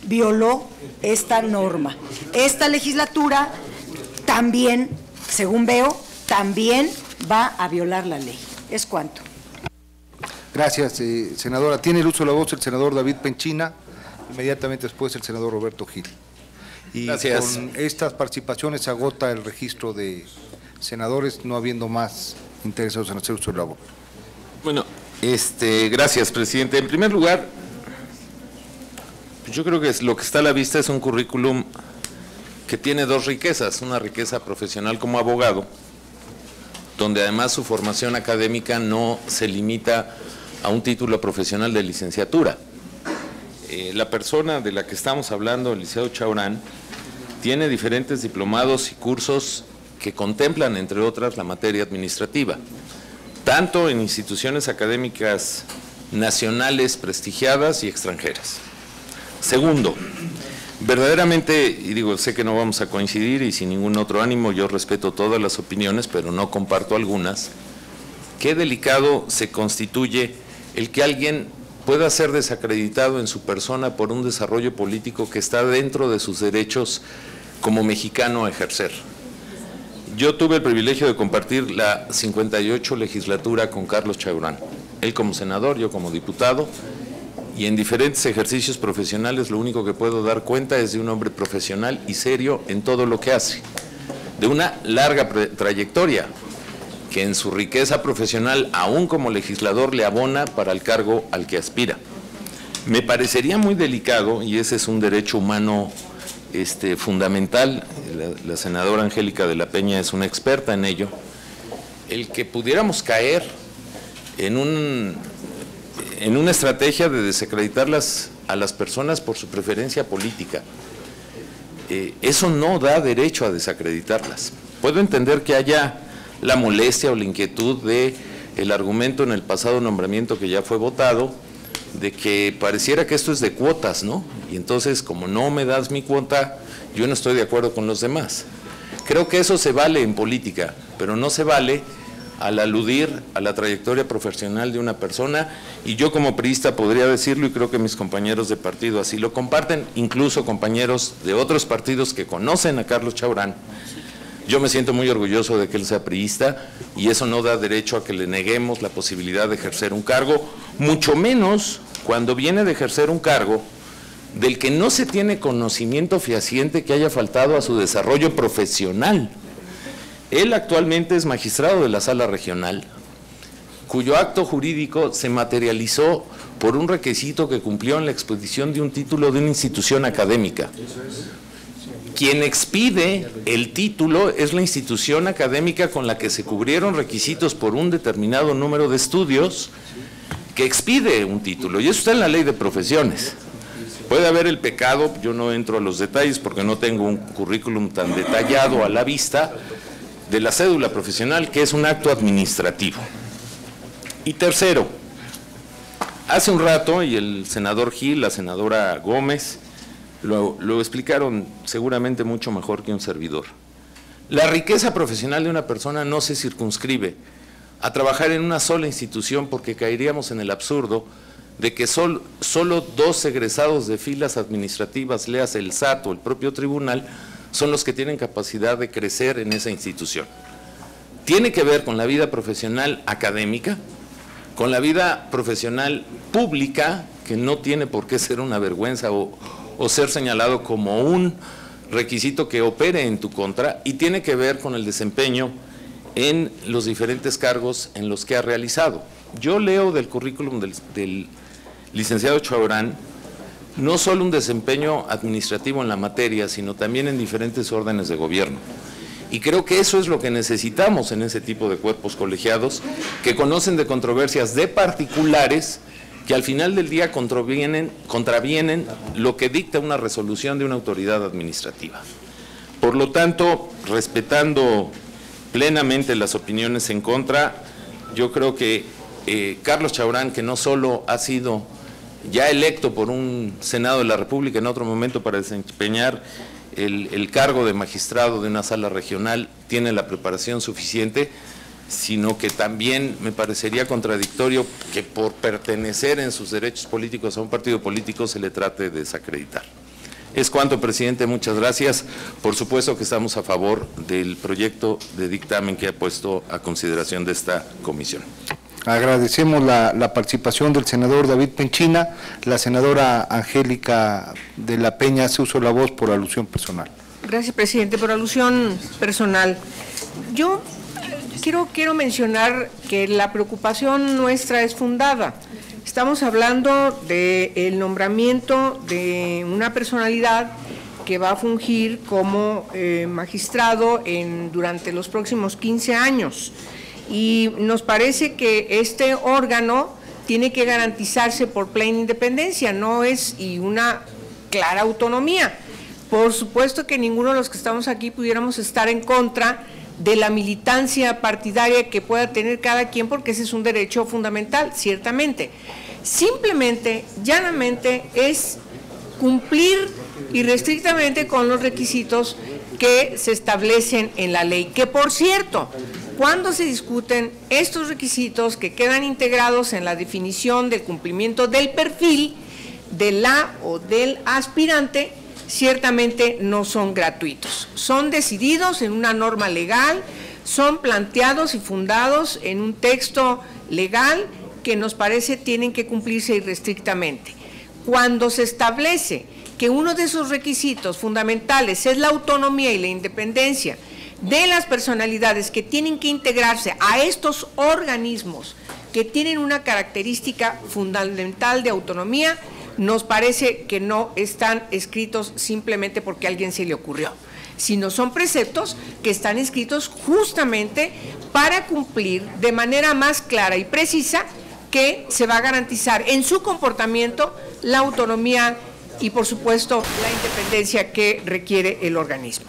violó esta norma. Esta legislatura también, según veo, también va a violar la ley. ¿Es cuanto? Gracias, senadora. Tiene el uso de la voz el senador David Penchina, inmediatamente después el senador Roberto Gil. Y gracias. Con estas participaciones se agota el registro de senadores, no habiendo más interesados en hacer uso de la voz. Bueno, gracias, presidente. En primer lugar, yo creo que lo que está a la vista es un currículum que tiene 2 riquezas, una riqueza profesional como abogado, donde además su formación académica no se limita a un título profesional de licenciatura. La persona de la que estamos hablando, el licenciado Chaurán, tiene diferentes diplomados y cursos que contemplan, entre otras, la materia administrativa, tanto en instituciones académicas nacionales prestigiadas y extranjeras. Segundo, verdaderamente, y digo, sé que no vamos a coincidir y sin ningún otro ánimo, yo respeto todas las opiniones, pero no comparto algunas. Qué delicado se constituye el que alguien pueda ser desacreditado en su persona por un desarrollo político que está dentro de sus derechos como mexicano a ejercer. Yo tuve el privilegio de compartir la 58 legislatura con Carlos Chaurán, él como senador, yo como diputado, y en diferentes ejercicios profesionales lo único que puedo dar cuenta es de un hombre profesional y serio en todo lo que hace, de una larga trayectoria que en su riqueza profesional, aún como legislador, le abona para el cargo al que aspira. Me parecería muy delicado, y ese es un derecho humano fundamental, la senadora Angélica de la Peña es una experta en ello, el que pudiéramos caer en una estrategia de desacreditarlas a las personas por su preferencia política. Eso no da derecho a desacreditarlas. Puedo entender que haya la molestia o la inquietud de el argumento en el pasado nombramiento que ya fue votado, de que pareciera que esto es de cuotas, ¿no? Y entonces, como no me das mi cuota, yo no estoy de acuerdo con los demás. Creo que eso se vale en política, pero no se vale al aludir a la trayectoria profesional de una persona, y yo como priista podría decirlo, y creo que mis compañeros de partido así lo comparten, incluso compañeros de otros partidos que conocen a Carlos Chaurán. Yo me siento muy orgulloso de que él sea priista, y eso no da derecho a que le neguemos la posibilidad de ejercer un cargo, mucho menos cuando viene de ejercer un cargo del que no se tiene conocimiento fehaciente que haya faltado a su desarrollo profesional. Él actualmente es magistrado de la Sala Regional, cuyo acto jurídico se materializó por un requisito que cumplió en la expedición de un título de una institución académica. Quien expide el título es la institución académica con la que se cubrieron requisitos por un determinado número de estudios que expide un título, y eso está en la Ley de Profesiones. Puede haber el pecado, yo no entro a los detalles porque no tengo un currículum tan detallado a la vista, de la cédula profesional, que es un acto administrativo. Y tercero, hace un rato, y el senador Gil, la senadora Gómez, lo explicaron seguramente mucho mejor que un servidor. La riqueza profesional de una persona no se circunscribe a trabajar en una sola institución, porque caeríamos en el absurdo de que solo 2 egresados de filas administrativas, léase el SAT o el propio tribunal, son los que tienen capacidad de crecer en esa institución. Tiene que ver con la vida profesional académica, con la vida profesional pública, que no tiene por qué ser una vergüenza o ser señalado como un requisito que opere en tu contra, y tiene que ver con el desempeño en los diferentes cargos en los que ha realizado. Yo leo del currículum del licenciado Chaurán no solo un desempeño administrativo en la materia, sino también en diferentes órdenes de gobierno. Y creo que eso es lo que necesitamos en ese tipo de cuerpos colegiados, que conocen de controversias de particulares que al final del día contravienen lo que dicta una resolución de una autoridad administrativa. Por lo tanto, respetando plenamente las opiniones en contra, yo creo que Carlos Chaurán, que no solo ha sido ya electo por un Senado de la República en otro momento para desempeñar el cargo de magistrado de una sala regional, tiene la preparación suficiente, sino que también me parecería contradictorio que por pertenecer en sus derechos políticos a un partido político se le trate de desacreditar. Es cuanto, presidente, muchas gracias. Por supuesto que estamos a favor del proyecto de dictamen que ha puesto a consideración de esta comisión. Agradecemos la participación del senador David Penchina. La senadora Angélica de la Peña hace uso de la voz por alusión personal. Gracias, presidente. Por alusión personal, yo quiero mencionar que la preocupación nuestra es fundada. Estamos hablando del nombramiento de una personalidad que va a fungir como magistrado durante los próximos 15 años. Y nos parece que este órgano tiene que garantizarse por plena independencia, y una clara autonomía. Por supuesto que ninguno de los que estamos aquí pudiéramos estar en contra de la militancia partidaria que pueda tener cada quien, porque ese es un derecho fundamental, ciertamente. Simplemente, llanamente, es cumplir irrestrictamente con los requisitos que se establecen en la ley, que por cierto, cuando se discuten estos requisitos que quedan integrados en la definición del cumplimiento del perfil de la o del aspirante, ciertamente no son gratuitos, son decididos en una norma legal, son planteados y fundados en un texto legal que nos parece tienen que cumplirse irrestrictamente. Cuando se establece que uno de esos requisitos fundamentales es la autonomía y la independencia de las personalidades que tienen que integrarse a estos organismos que tienen una característica fundamental de autonomía, nos parece que no están escritos simplemente porque a alguien se le ocurrió, sino son preceptos que están escritos justamente para cumplir de manera más clara y precisa que se va a garantizar en su comportamiento la autonomía y, por supuesto, la independencia que requiere el organismo.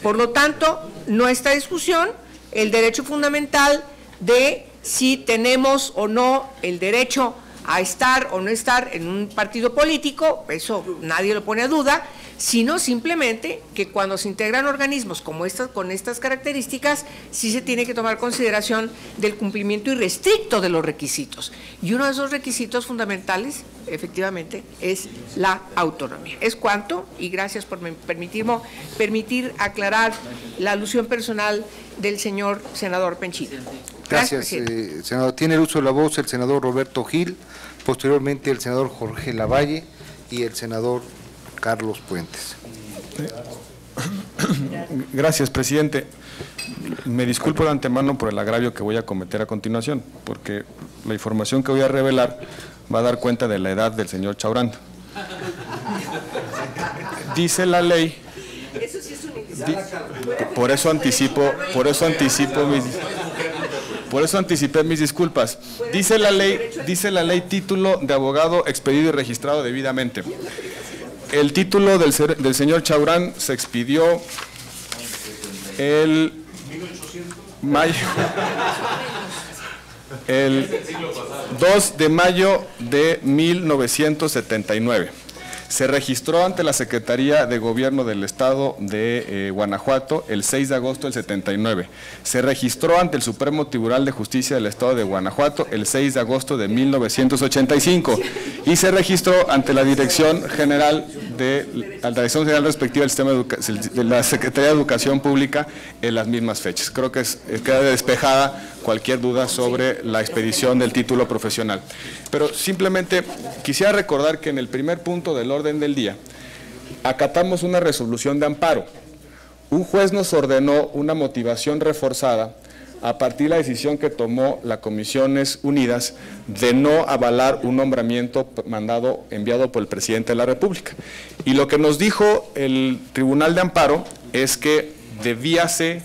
Por lo tanto, nuestra discusión, el derecho fundamental de si tenemos o no el derecho a estar o no estar en un partido político, eso nadie lo pone a duda, sino simplemente que cuando se integran organismos como estos, con estas características, sí se tiene que tomar consideración del cumplimiento irrestricto de los requisitos. Y uno de esos requisitos fundamentales, efectivamente, es la autonomía. Es cuanto, y gracias por permitir aclarar la alusión personal del señor senador Penchida. Gracias, senador. Tiene el uso de la voz el senador Roberto Gil, posteriormente el senador Jorge Lavalle y el senador Carlos Puentes. Gracias, presidente. Me disculpo de antemano por el agravio que voy a cometer a continuación, porque la información que voy a revelar va a dar cuenta de la edad del señor Chaurán. Dice la ley, por eso anticipé mis disculpas. Dice la ley título de abogado expedido y registrado debidamente. El título del señor Chaurán se expidió el 2 de mayo de 1979. Se registró ante la Secretaría de Gobierno del Estado de Guanajuato el 6 de agosto del 79. Se registró ante el Supremo Tribunal de Justicia del Estado de Guanajuato el 6 de agosto de 1985 y se registró ante la Dirección General respectiva del sistema de la Secretaría de Educación Pública en las mismas fechas. Creo que queda despejada cualquier duda sobre la expedición del título profesional. Pero simplemente quisiera recordar que en el primer punto del orden del día acatamos una resolución de amparo. Un juez nos ordenó una motivación reforzada a partir de la decisión que tomó la Comisiones Unidas de no avalar un nombramiento enviado por el presidente de la República. Y lo que nos dijo el Tribunal de Amparo es que debíase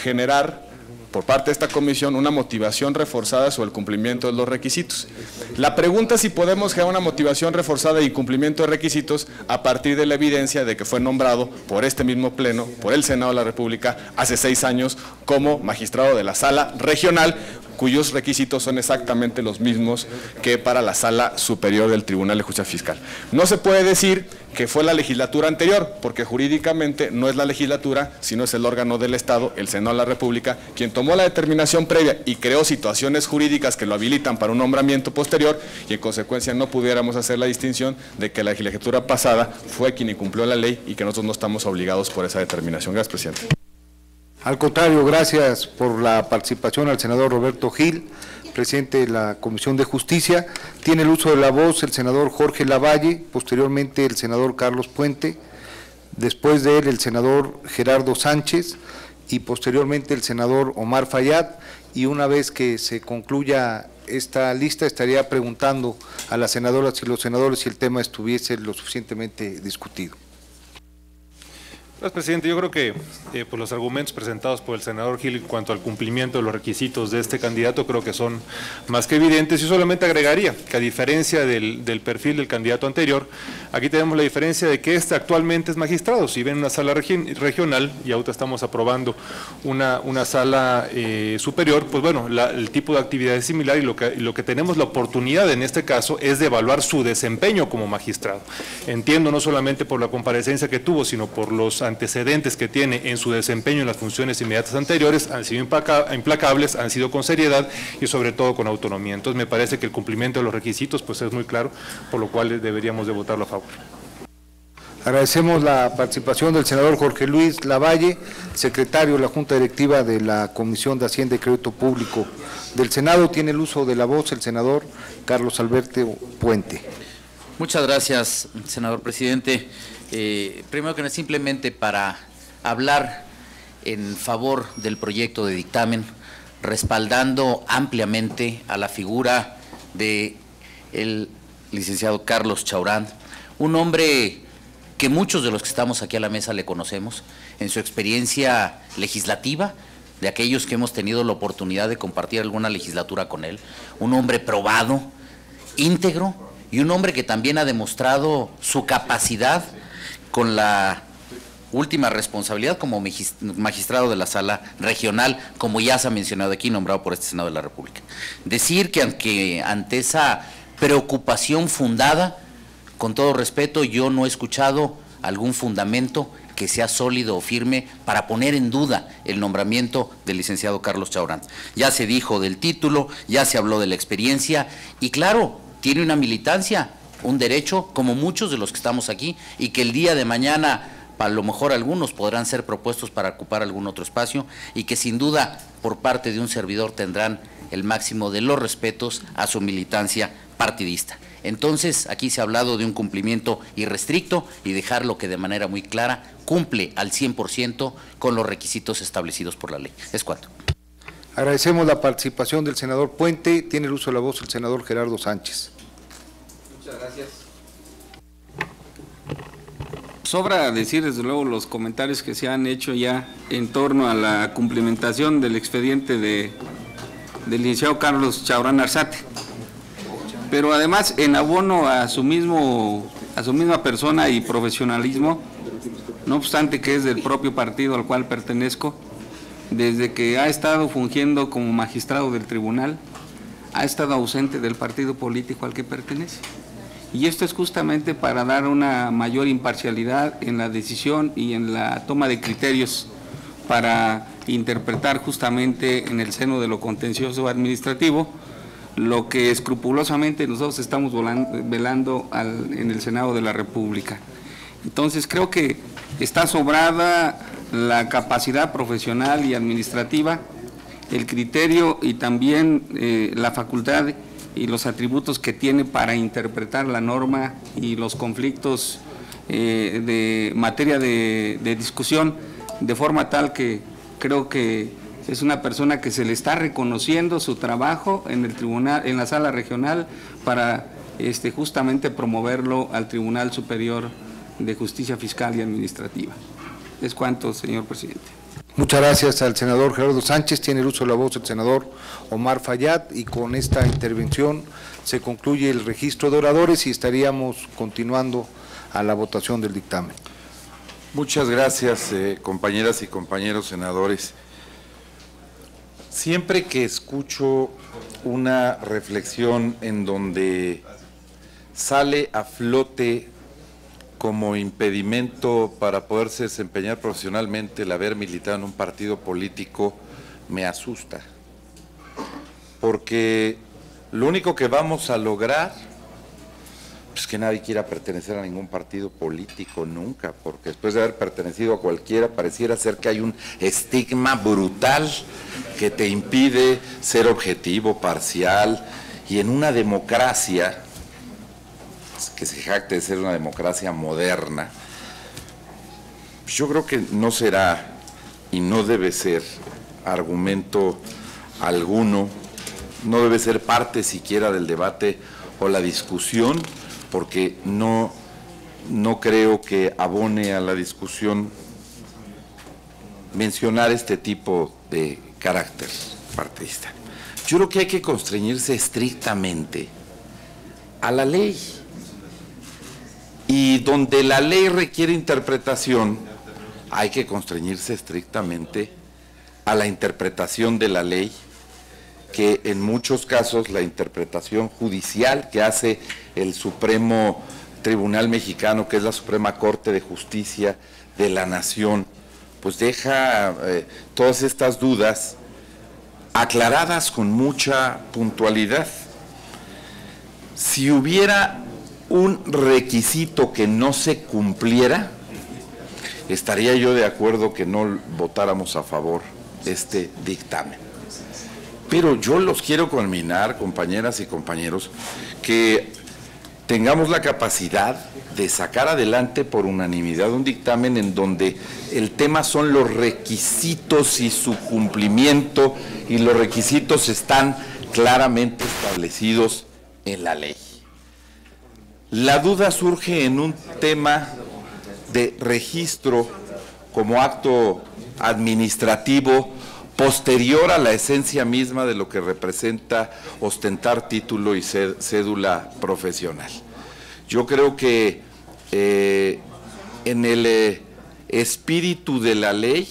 generar por parte de esta comisión una motivación reforzada sobre el cumplimiento de los requisitos. La pregunta es si podemos generar una motivación reforzada y cumplimiento de requisitos a partir de la evidencia de que fue nombrado por este mismo pleno, por el Senado de la República, hace 6 años como magistrado de la Sala Regional, cuyos requisitos son exactamente los mismos que para la Sala Superior del Tribunal de Justicia Fiscal. No se puede decir que fue la legislatura anterior, porque jurídicamente no es la legislatura, sino es el órgano del Estado, el Senado de la República, quien tomó la determinación previa y creó situaciones jurídicas que lo habilitan para un nombramiento posterior y en consecuencia no pudiéramos hacer la distinción de que la legislatura pasada fue quien incumplió la ley y que nosotros no estamos obligados por esa determinación. Gracias, presidente. Al contrario, gracias por la participación al senador Roberto Gil, presidente de la Comisión de Justicia. Tiene el uso de la voz el senador Jorge Lavalle, posteriormente el senador Carlos Puente, después de él el senador Gerardo Sánchez y posteriormente el senador Omar Fayad, y una vez que se concluya esta lista estaría preguntando a las senadoras y los senadores si el tema estuviese lo suficientemente discutido. Gracias, presidente. Yo creo que pues los argumentos presentados por el senador Gil en cuanto al cumplimiento de los requisitos de este candidato creo que son más que evidentes. Yo solamente agregaría que a diferencia del perfil del candidato anterior, aquí tenemos la diferencia de que este actualmente es magistrado. Si ven una sala regional y ahorita estamos aprobando una sala superior, pues bueno, el tipo de actividad es similar y lo que tenemos la oportunidad en este caso es de evaluar su desempeño como magistrado. Entiendo no solamente por la comparecencia que tuvo, sino por los antecedentes que tiene en su desempeño en las funciones inmediatas anteriores, han sido implacables, han sido con seriedad y sobre todo con autonomía. Entonces me parece que el cumplimiento de los requisitos pues es muy claro, por lo cual deberíamos de votarlo a favor. Agradecemos la participación del senador Jorge Luis Lavalle, secretario de la Junta Directiva de la Comisión de Hacienda y Crédito Público del Senado. Tiene el uso de la voz el senador Carlos Alberto Puente. Muchas gracias, senador presidente. Primero que nada, simplemente para hablar en favor del proyecto de dictamen, respaldando ampliamente a la figura del licenciado Carlos Chaurán, un hombre que muchos de los que estamos aquí a la mesa le conocemos, en su experiencia legislativa, de aquellos que hemos tenido la oportunidad de compartir alguna legislatura con él, un hombre probado, íntegro, y un hombre que también ha demostrado su capacidad con la última responsabilidad como magistrado de la sala regional, como ya se ha mencionado aquí, nombrado por este Senado de la República. Decir que ante esa preocupación fundada, con todo respeto, yo no he escuchado algún fundamento que sea sólido o firme para poner en duda el nombramiento del licenciado Carlos Chaurán. Ya se dijo del título, ya se habló de la experiencia y claro, tiene una militancia, un derecho, como muchos de los que estamos aquí, y que el día de mañana, a lo mejor algunos podrán ser propuestos para ocupar algún otro espacio, y que sin duda, por parte de un servidor, tendrán el máximo de los respetos a su militancia partidista. Entonces, aquí se ha hablado de un cumplimiento irrestricto y dejarlo que de manera muy clara cumple al 100% con los requisitos establecidos por la ley. Es cuanto. Agradecemos la participación del senador Puente. Tiene el uso de la voz el senador Gerardo Sánchez. Muchas gracias. Sobra decir desde luego los comentarios que se han hecho ya en torno a la cumplimentación del expediente del licenciado Carlos Chaurán Arzate. Pero además, en abono a su misma persona y profesionalismo, no obstante que es del propio partido al cual pertenezco, desde que ha estado fungiendo como magistrado del tribunal, ha estado ausente del partido político al que pertenece. Y esto es justamente para dar una mayor imparcialidad en la decisión y en la toma de criterios para interpretar justamente en el seno de lo contencioso administrativo lo que escrupulosamente nosotros estamos velando en el Senado de la República. Entonces creo que está sobrada la capacidad profesional y administrativa, el criterio y también la facultad y los atributos que tiene para interpretar la norma y los conflictos de materia de discusión, de forma tal que creo que es una persona que se le está reconociendo su trabajo en el tribunal, en la sala regional, para justamente promoverlo al Tribunal Superior de Justicia Fiscal y Administrativa. Es cuanto, señor presidente. Muchas gracias al senador Gerardo Sánchez. Tiene el uso de la voz el senador Omar Fayad, y con esta intervención se concluye el registro de oradores y estaríamos continuando a la votación del dictamen. Muchas gracias, compañeras y compañeros senadores. Siempre que escucho una reflexión en donde sale a flote como impedimento para poderse desempeñar profesionalmente el haber militado en un partido político, me asusta. Porque lo único que vamos a lograr es que nadie quiera pertenecer a ningún partido político nunca, porque después de haber pertenecido a cualquiera pareciera ser que hay un estigma brutal que te impide ser objetivo, parcial, y en una democracia que se jacte de ser una democracia moderna, yo creo que no será y no debe ser argumento alguno, no debe ser parte siquiera del debate o la discusión, porque no creo que abone a la discusión mencionar este tipo de carácter partidista. Yo creo que hay que constreñirse estrictamente a la ley. Y donde la ley requiere interpretación, hay que constreñirse estrictamente a la interpretación de la ley, que en muchos casos la interpretación judicial que hace el Supremo Tribunal Mexicano, que es la Suprema Corte de Justicia de la Nación, pues deja todas estas dudas aclaradas con mucha puntualidad. Si hubiera un requisito que no se cumpliera, estaría yo de acuerdo que no votáramos a favor de este dictamen. Pero yo los quiero conminar, compañeras y compañeros, que tengamos la capacidad de sacar adelante por unanimidad un dictamen en donde el tema son los requisitos y su cumplimiento, y los requisitos están claramente establecidos en la ley. La duda surge en un tema de registro como acto administrativo posterior a la esencia misma de lo que representa ostentar título y cédula profesional. Yo creo que en el espíritu de la ley,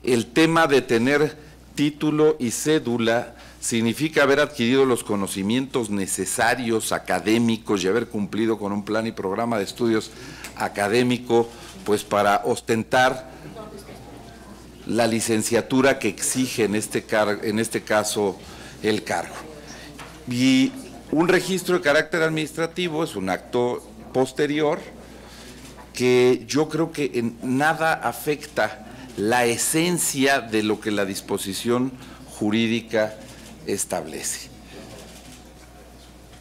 el tema de tener título y cédula significa haber adquirido los conocimientos necesarios académicos y haber cumplido con un plan y programa de estudios académico, pues para ostentar la licenciatura que exige en este caso el cargo. Y un registro de carácter administrativo es un acto posterior que yo creo que en nada afecta la esencia de lo que la disposición jurídica establece.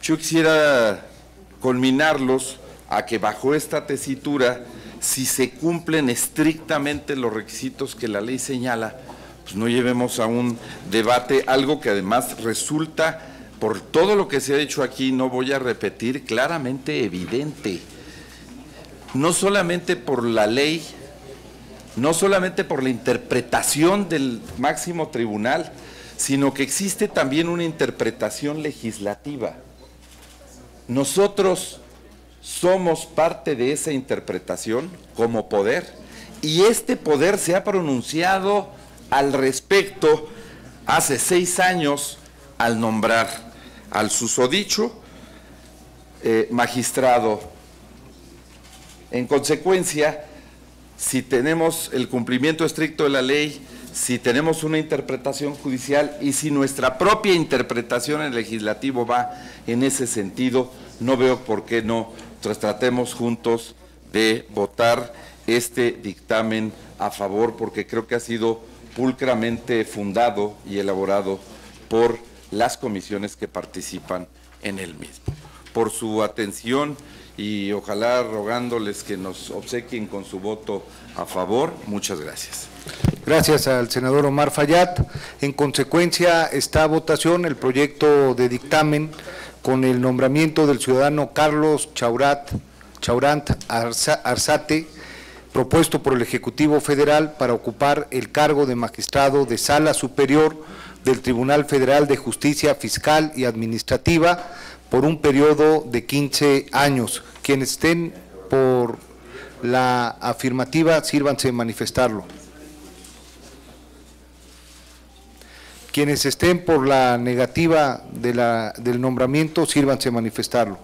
Yo quisiera conminarlos a que bajo esta tesitura, si se cumplen estrictamente los requisitos que la ley señala, pues no llevemos a un debate algo que además resulta, por todo lo que se ha dicho aquí, no voy a repetir, claramente evidente. No solamente por la ley, no solamente por la interpretación del máximo tribunal, sino que existe también una interpretación legislativa. Nosotros somos parte de esa interpretación como poder, y este poder se ha pronunciado al respecto hace 6 años al nombrar al susodicho magistrado. En consecuencia, si tenemos el cumplimiento estricto de la ley, si tenemos una interpretación judicial y si nuestra propia interpretación en el legislativo va en ese sentido, no veo por qué no tratemos juntos de votar este dictamen a favor, porque creo que ha sido pulcramente fundado y elaborado por las comisiones que participan en el mismo. Por su atención y ojalá rogándoles que nos obsequien con su voto a favor, muchas gracias. Gracias al senador Omar Fayad. En consecuencia, está a votación el proyecto de dictamen con el nombramiento del ciudadano Carlos Chaurant Arzate, propuesto por el Ejecutivo Federal para ocupar el cargo de magistrado de Sala Superior del Tribunal Federal de Justicia Fiscal y Administrativa por un periodo de 15 años. Quienes estén por la afirmativa, sírvanse de manifestarlo. Quienes estén por la negativa del nombramiento, sírvanse de manifestarlo.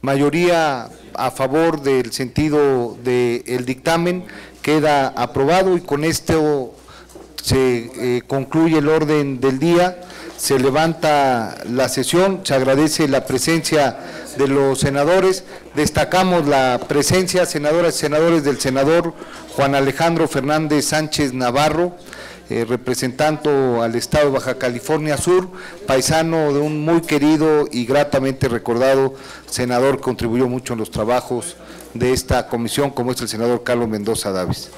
Mayoría a favor del sentido del dictamen, queda aprobado, y con esto se concluye el orden del día. Se levanta la sesión, se agradece la presencia de los senadores. Destacamos la presencia, senadoras y senadores, del senador Juan Alejandro Fernández Sánchez Navarro, representando al Estado de Baja California Sur, paisano de un muy querido y gratamente recordado senador que contribuyó mucho en los trabajos de esta comisión, como es el senador Carlos Mendoza Davis.